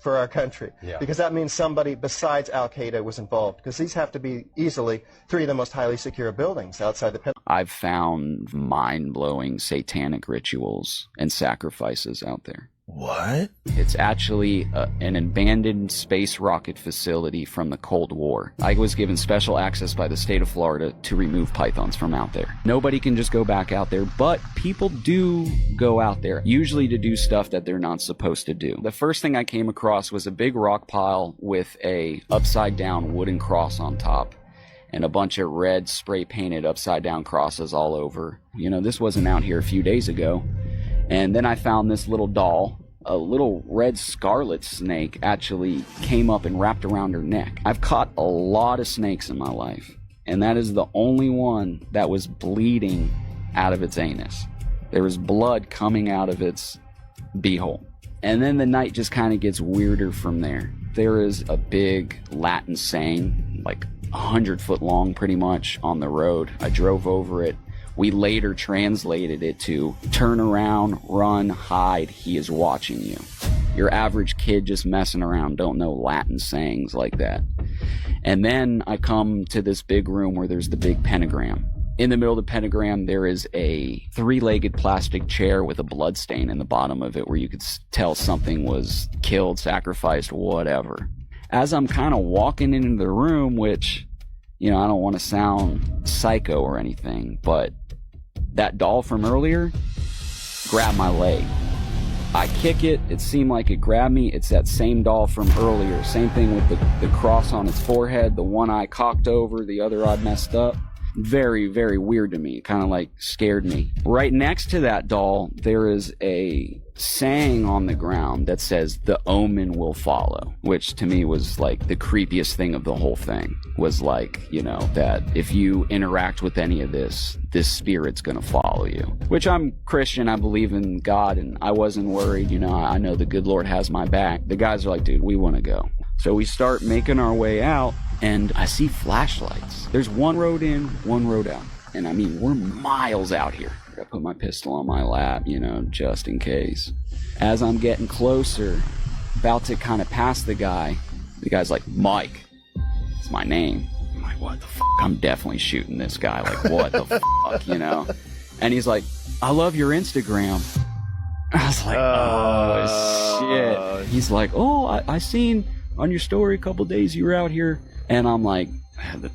for our country, because that means somebody besides Al-Qaeda was involved, because these have to be easily 3 of the most highly secure buildings outside the Pentagon. I've found mind-blowing satanic rituals and sacrifices out there. What? It's actually an abandoned space rocket facility from the Cold War. I was given special access by the state of Florida to remove pythons from out there. Nobody can just go back out there, but people do go out there, usually to do stuff that they're not supposed to do. The first thing I came across was a big rock pile with a upside down wooden cross on top and a bunch of red spray painted upside down crosses all over. You know, this wasn't out here a few days ago. And then I found this little doll. A little red scarlet snake actually came up and wrapped around her neck. I've caught a lot of snakes in my life, and that is the only one that was bleeding out of its anus. There was blood coming out of its beehole. And then the night just kind of gets weirder from there. There is a big Latin saying, like 100 foot long pretty much, on the road. I drove over it. We later translated it to, turn around, run, hide, he is watching you. Your average kid just messing around don't know Latin sayings like that. And then I come to this big room where there's the big pentagram. In the middle of the pentagram, there is a 3-legged plastic chair with a blood stain in the bottom of it where you could tell something was killed, sacrificed, whatever. As I'm kind of walking into the room, which, you know, I don't want to sound psycho or anything, but that doll from earlier grabbed my leg. I kick it. It seemed like it grabbed me. It's that same doll from earlier. Same thing with the cross on its forehead, the one eye cocked over, the other eye messed up. Very, very weird to me. Kind of like scared me. Right next to that doll, there is a saying on the ground that says, "The omen will follow," which to me was like the creepiest thing of the whole thing. Was like, you know, that if you interact with any of this spirit's gonna follow you. Which I'm Christian, I believe in God, and I wasn't worried, you know, I know the good Lord has my back. The guys are like, dude, we wanna go. So we start making our way out, and I see flashlights. There's one road in, one road out. And I mean, we're miles out here. I put my pistol on my lap, you know, just in case. As I'm getting closer, about to kind of pass the guy's like, Mike. It's my name. I'm like, what the fuck? I'm definitely shooting this guy. Like, what the fuck, you know? And he's like, I love your Instagram. I was like, oh, shit. He's like, oh, I seen on your story a couple days you were out here. And I'm like,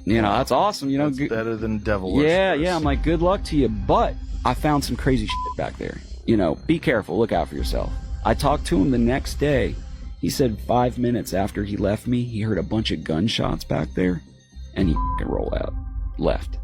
you know, that's awesome. You know, that's better than devil worshippers. Yeah. I'm like, good luck to you. But I found some crazy shit back there. You know, be careful. Look out for yourself. I talked to him the next day. He said 5 minutes after he left me, he heard a bunch of gunshots back there, and he rolled out. Left.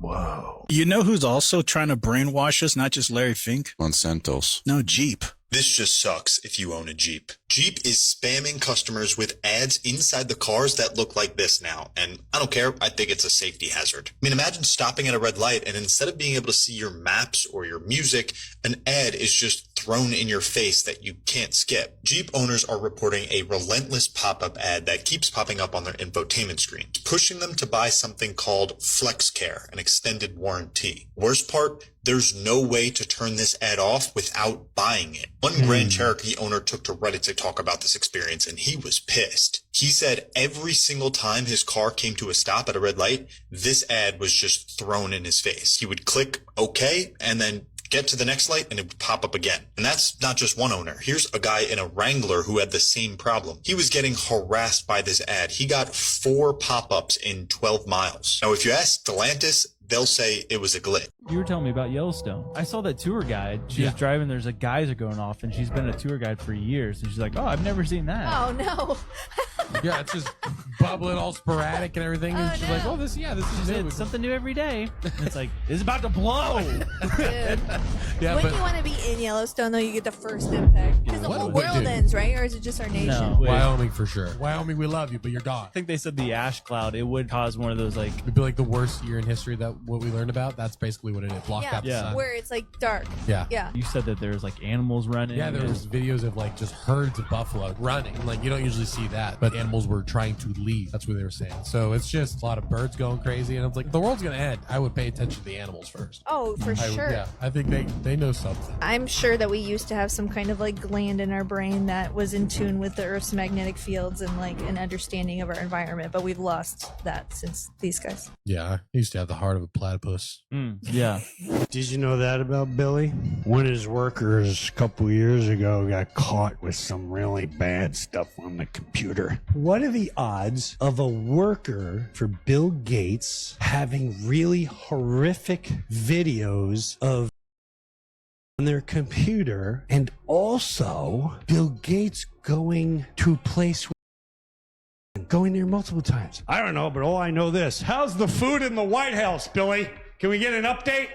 Whoa. You know who's also trying to brainwash us? Not just Larry Fink. Monsantos. No, Jeep. This just sucks if you own a Jeep. Jeep is spamming customers with ads inside the cars that look like this now. And I don't care. I think it's a safety hazard. I mean, imagine stopping at a red light and instead of being able to see your maps or your music, an ad is just thrown in your face that you can't skip. Jeep owners are reporting a relentless pop-up ad that keeps popping up on their infotainment screens, pushing them to buy something called FlexCare, an extended warranty. Worst part, there's no way to turn this ad off without buying it. One Grand Cherokee owner took to Reddit to talk about this experience, and he was pissed. He said every single time his car came to a stop at a red light, this ad was just thrown in his face. He would click OK and then get to the next light and it would pop up again. And that's not just one owner. Here's a guy in a Wrangler who had the same problem. He was getting harassed by this ad. He got 4 pop-ups in 12 miles. Now, if you ask Stellantis, they'll say it was a glitch. You were telling me about Yellowstone. I saw that tour guide. She was driving, there's a geyser going off, and she's been a tour guide for years. And she's like, oh, I've never seen that. Oh, no. Yeah, it's just bubbling all sporadic and everything. And she's like, oh, this is new. It's something new every day. And it's like, it's about to blow. Yeah, When you want to be in Yellowstone, though, you get the first impact. Because the whole world ends, right? Or is it just our nation? No, Wyoming for sure. Wyoming, we love you, but you're gone. I think they said the ash cloud, it would cause one of those like... It'd be like the worst year in history that what we learned about. That's basically what it is. Blocked out the sun. Where it's like dark. Yeah. You said that there's like animals running. Yeah, there was videos of like just herds of buffalo running. Like you don't usually see that, but animals were trying to leave. That's what they were saying. So it's just a lot of birds going crazy, and it's like the world's gonna end. I would pay attention to the animals first. Oh, for sure. Yeah, I think they know something. I'm sure that we used to have some kind of like gland in our brain that was in tune with the Earth's magnetic fields and like an understanding of our environment, but we've lost that since these guys. Yeah, I used to have the heart of a platypus. Yeah. Did you know that about Billy? One of his workers a couple years ago got caught with some really bad stuff on the computer. What are the odds of a worker for Bill Gates having really horrific videos of on their computer, and also Bill Gates going to a place going there multiple times? I don't know, but all I know this. How's the food in the White House, Billy? Can we get an update?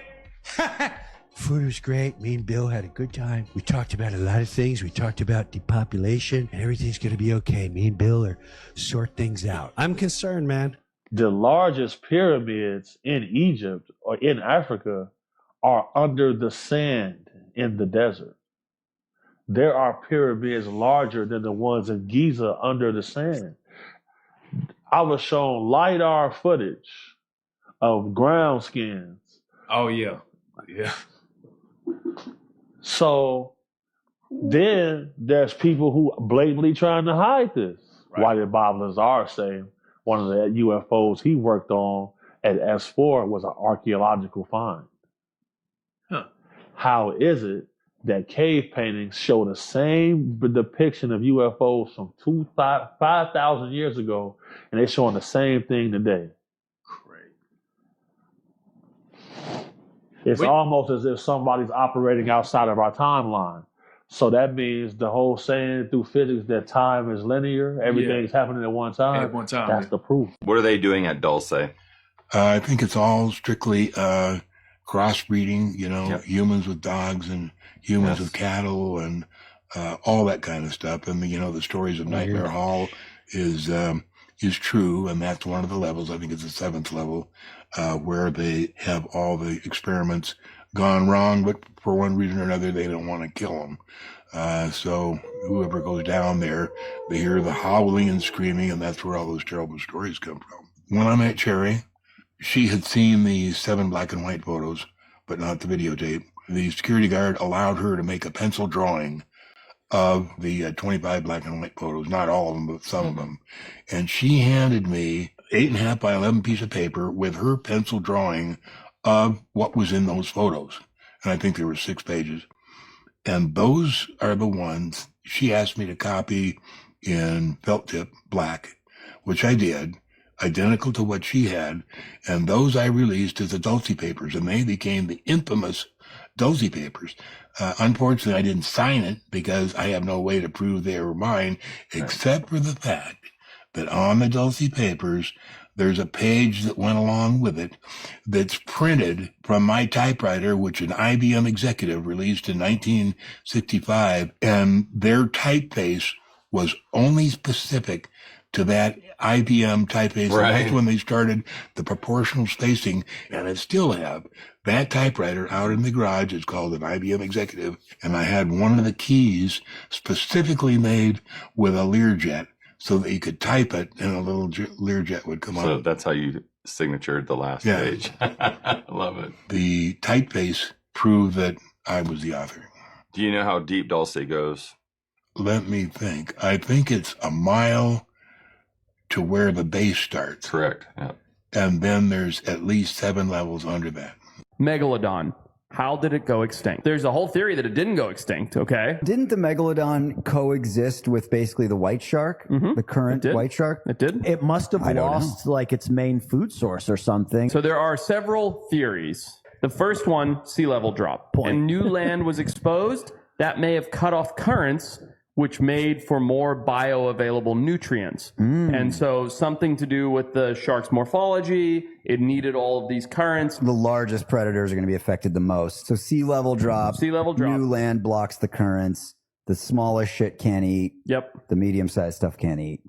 Food was great. Me and Bill had a good time. We talked about a lot of things. We talked about depopulation, and everything's going to be okay. Me and Bill are sort things out. I'm concerned, man. The largest pyramids in Egypt or in Africa are under the sand in the desert. There are pyramids larger than the ones in Giza under the sand. I was shown LiDAR footage of ground skins. Oh, yeah. Yeah. So then there's people who blatantly trying to hide this. Right. Why did Bob Lazar say one of the UFOs he worked on at S4 was an archaeological find? Huh. How is it that cave paintings show the same depiction of UFOs from 5,000 years ago, and they're showing the same thing today? It's almost as if somebody's operating outside of our timeline. So that means the whole saying through physics that time is linear, everything's happening at one time. At one time. That's the proof. What are they doing at Dulce? I think it's all strictly crossbreeding, humans with dogs and humans with cattle and all that kind of stuff. And, the stories of Nightmare Hall is true, and that's one of the levels. I think it's the 7th level, where they have all the experiments gone wrong, but for one reason or another, they don't want to kill them. So whoever goes down there, they hear the howling and screaming, and that's where all those terrible stories come from. When I met Cherry, she had seen the 7 black and white photos, but not the videotape. The security guard allowed her to make a pencil drawing of the 25 black and white photos, not all of them, but some of them. And she handed me 8.5 by 11 piece of paper with her pencil drawing of what was in those photos. And I think there were 6 pages. And those are the ones she asked me to copy in felt tip black, which I did, identical to what she had. And those I released as the Dulce papers, and they became the infamous Dulce papers. Unfortunately, I didn't sign it because I have no way to prove they were mine, except for the fact that on the Dulce papers, there's a page that went along with it that's printed from my typewriter, which an IBM executive released in 1965, and their typeface was only specific to that IBM typeface. Right. And that's when they started the proportional spacing, and I still have that typewriter out in the garage. It's called an IBM executive, and I had one of the keys specifically made with a Learjet, so that you could type it and a little Learjet would come up. So that's how you signatured the last page. I love it. The typeface proved that I was the author. Do you know how deep Dulce goes? Let me think. I think it's a mile to where the base starts. Correct. Yeah. And then there's at least 7 levels under that. Megalodon. How did it go extinct? There's a whole theory that it didn't go extinct, okay? Didn't the megalodon coexist with basically the white shark, the current white shark? It did. It must have lost like its main food source or something. So there are several theories. The first one, sea level drop. And new land was exposed. That may have cut off currents, which made for more bioavailable nutrients. And so something to do with the shark's morphology, it needed all of these currents. The largest predators are going to be affected the most. So sea level drop. New land blocks the currents. The smallest shit can't eat. Yep. The medium-sized stuff can't eat.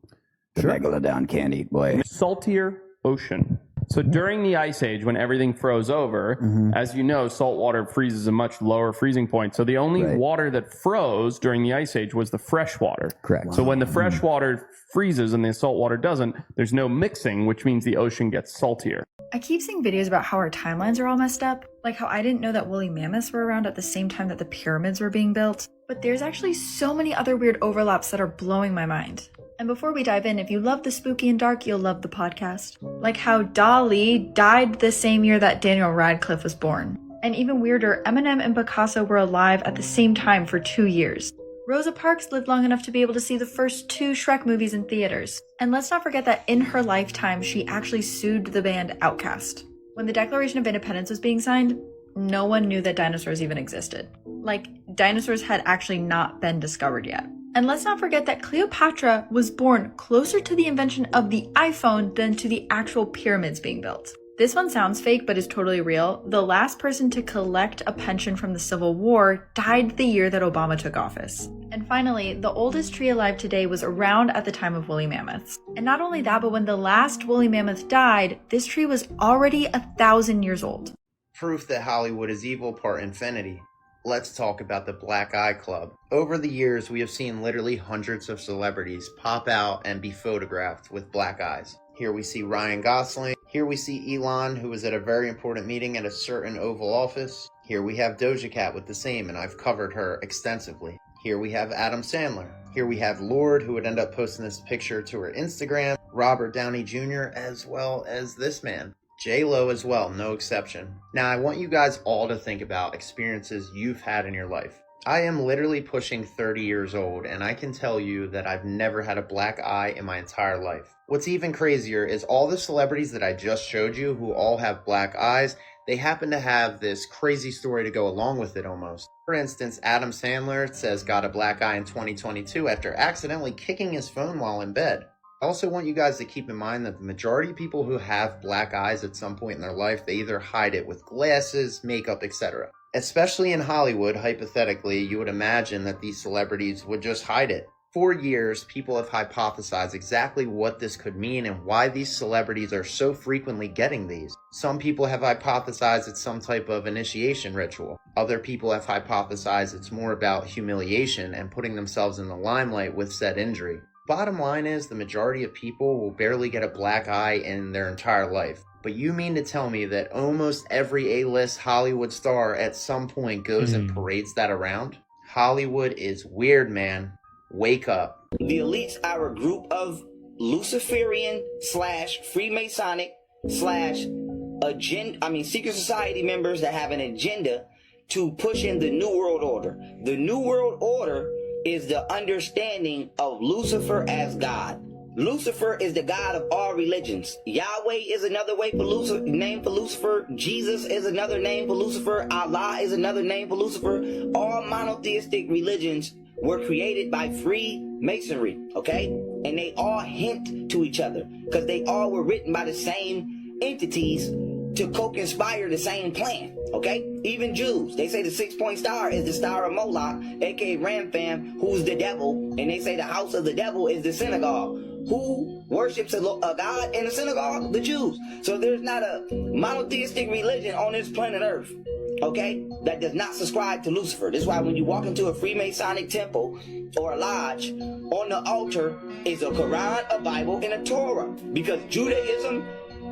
The megalodon can't eat, boy. Saltier ocean. So during the Ice Age, when everything froze over, as you know, salt water freezes a much lower freezing point. So the only water that froze during the Ice Age was the fresh water. Correct. So when the fresh water freezes and the salt water doesn't, there's no mixing, which means the ocean gets saltier. I keep seeing videos about how our timelines are all messed up, like how I didn't know that woolly mammoths were around at the same time that the pyramids were being built. But there's actually so many other weird overlaps that are blowing my mind. And before we dive in, if you love the spooky and dark, you'll love the podcast. Like how Dali died the same year that Daniel Radcliffe was born. And even weirder, Eminem and Picasso were alive at the same time for 2 years. Rosa Parks lived long enough to be able to see the first 2 Shrek movies in theaters. And let's not forget that in her lifetime, she actually sued the band Outkast. When the Declaration of Independence was being signed, no one knew that dinosaurs even existed. Like, dinosaurs had actually not been discovered yet. And let's not forget that Cleopatra was born closer to the invention of the iPhone than to the actual pyramids being built. This one sounds fake, but is totally real. The last person to collect a pension from the Civil War died the year that Obama took office. And finally, the oldest tree alive today was around at the time of woolly mammoths. And not only that, but when the last woolly mammoth died, this tree was already 1,000 years old. Proof that Hollywood is evil part infinity. Let's talk about the Black Eye Club. Over the years, we have seen literally hundreds of celebrities pop out and be photographed with black eyes. Here we see Ryan Gosling. Here we see Elon, who was at a very important meeting at a certain Oval Office. Here we have Doja Cat with the same, and I've covered her extensively. Here we have Adam Sandler. Here we have Lorde, who would end up posting this picture to her Instagram. Robert Downey Jr., as well as this man. J-Lo as well, no exception. Now, I want you guys all to think about experiences you've had in your life. I am literally pushing 30 years old, and I can tell you that I've never had a black eye in my entire life. What's even crazier is all the celebrities that I just showed you who all have black eyes, they happen to have this crazy story to go along with it almost. For instance, Adam Sandler says got a black eye in 2022 after accidentally kicking his phone while in bed. I also want you guys to keep in mind that the majority of people who have black eyes at some point in their life, they either hide it with glasses, makeup, etc. Especially in Hollywood, hypothetically, you would imagine that these celebrities would just hide it. For years, people have hypothesized exactly what this could mean and why these celebrities are so frequently getting these. Some people have hypothesized it's some type of initiation ritual. Other people have hypothesized it's more about humiliation and putting themselves in the limelight with said injury. Bottom line is, the majority of people will barely get a black eye in their entire life. But you mean to tell me that almost every A-list Hollywood star at some point goes and parades that around? Hollywood is weird, man. Wake up. The elites are a group of Luciferian / Freemasonic / secret society members that have an agenda to push in the New World Order. The New World Order is the understanding of Lucifer as God. Lucifer is the God of all religions. Yahweh is another name for Lucifer. Jesus is another name for Lucifer. Allah is another name for Lucifer. All monotheistic religions were created by Freemasonry, okay? And they all hint to each other because they all were written by the same entities to co-conspire the same plan, okay? Even Jews, they say the 6-point star is the star of Moloch, aka Rampham, who's the devil, and they say the house of the devil is the synagogue. Who worships a God in the synagogue? The Jews. So there's not a monotheistic religion on this planet Earth, okay, that does not subscribe to Lucifer. This is why when you walk into a Freemasonic temple or a lodge, on the altar is a Quran, a Bible, and a Torah. Because Judaism,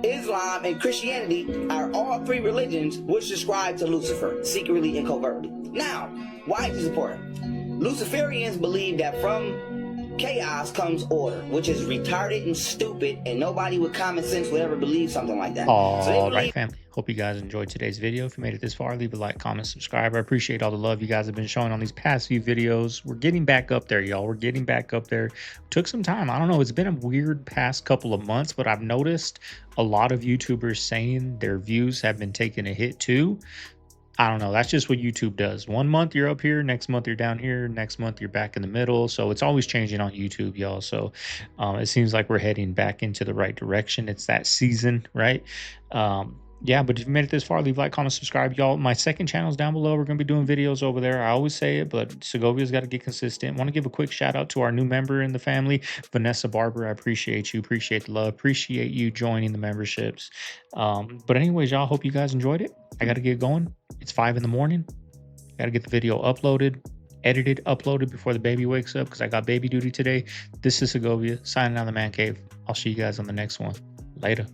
Islam, and Christianity are all three religions which subscribe to Lucifer, secretly and covertly. Now, why is this important? Luciferians believe that from chaos comes order, which is retarded and stupid, and nobody with common sense would ever believe something like that. All right, family. Hope you guys enjoyed today's video. If you made it this far, leave a like, comment, subscribe. I appreciate all the love you guys have been showing on these past few videos. We're getting back up there, y'all. We're getting back up there. Took some time. I don't know. It's been a weird past couple of months, but I've noticed a lot of YouTubers saying their views have been taking a hit too. I don't know. That's just what YouTube does. 1 month you're up here, next month you're down here, next month you're back in the middle. So it's always changing on YouTube, y'all. So it seems like we're heading back into the right direction. It's that season, right? Yeah, but if you made it this far, leave a like, comment, subscribe, y'all. My second channel is down below. We're going to be doing videos over there. I always say it, but Segovia's got to get consistent. Want to give a quick shout out to our new member in the family, Vanessa Barber. I appreciate you. Appreciate the love. Appreciate you joining the memberships. But anyways, y'all, hope you guys enjoyed it. I got to get going. It's 5 in the morning. Got to get the video uploaded, edited, uploaded before the baby wakes up because I got baby duty today. This is Segovia signing out of the man cave. I'll see you guys on the next one. Later.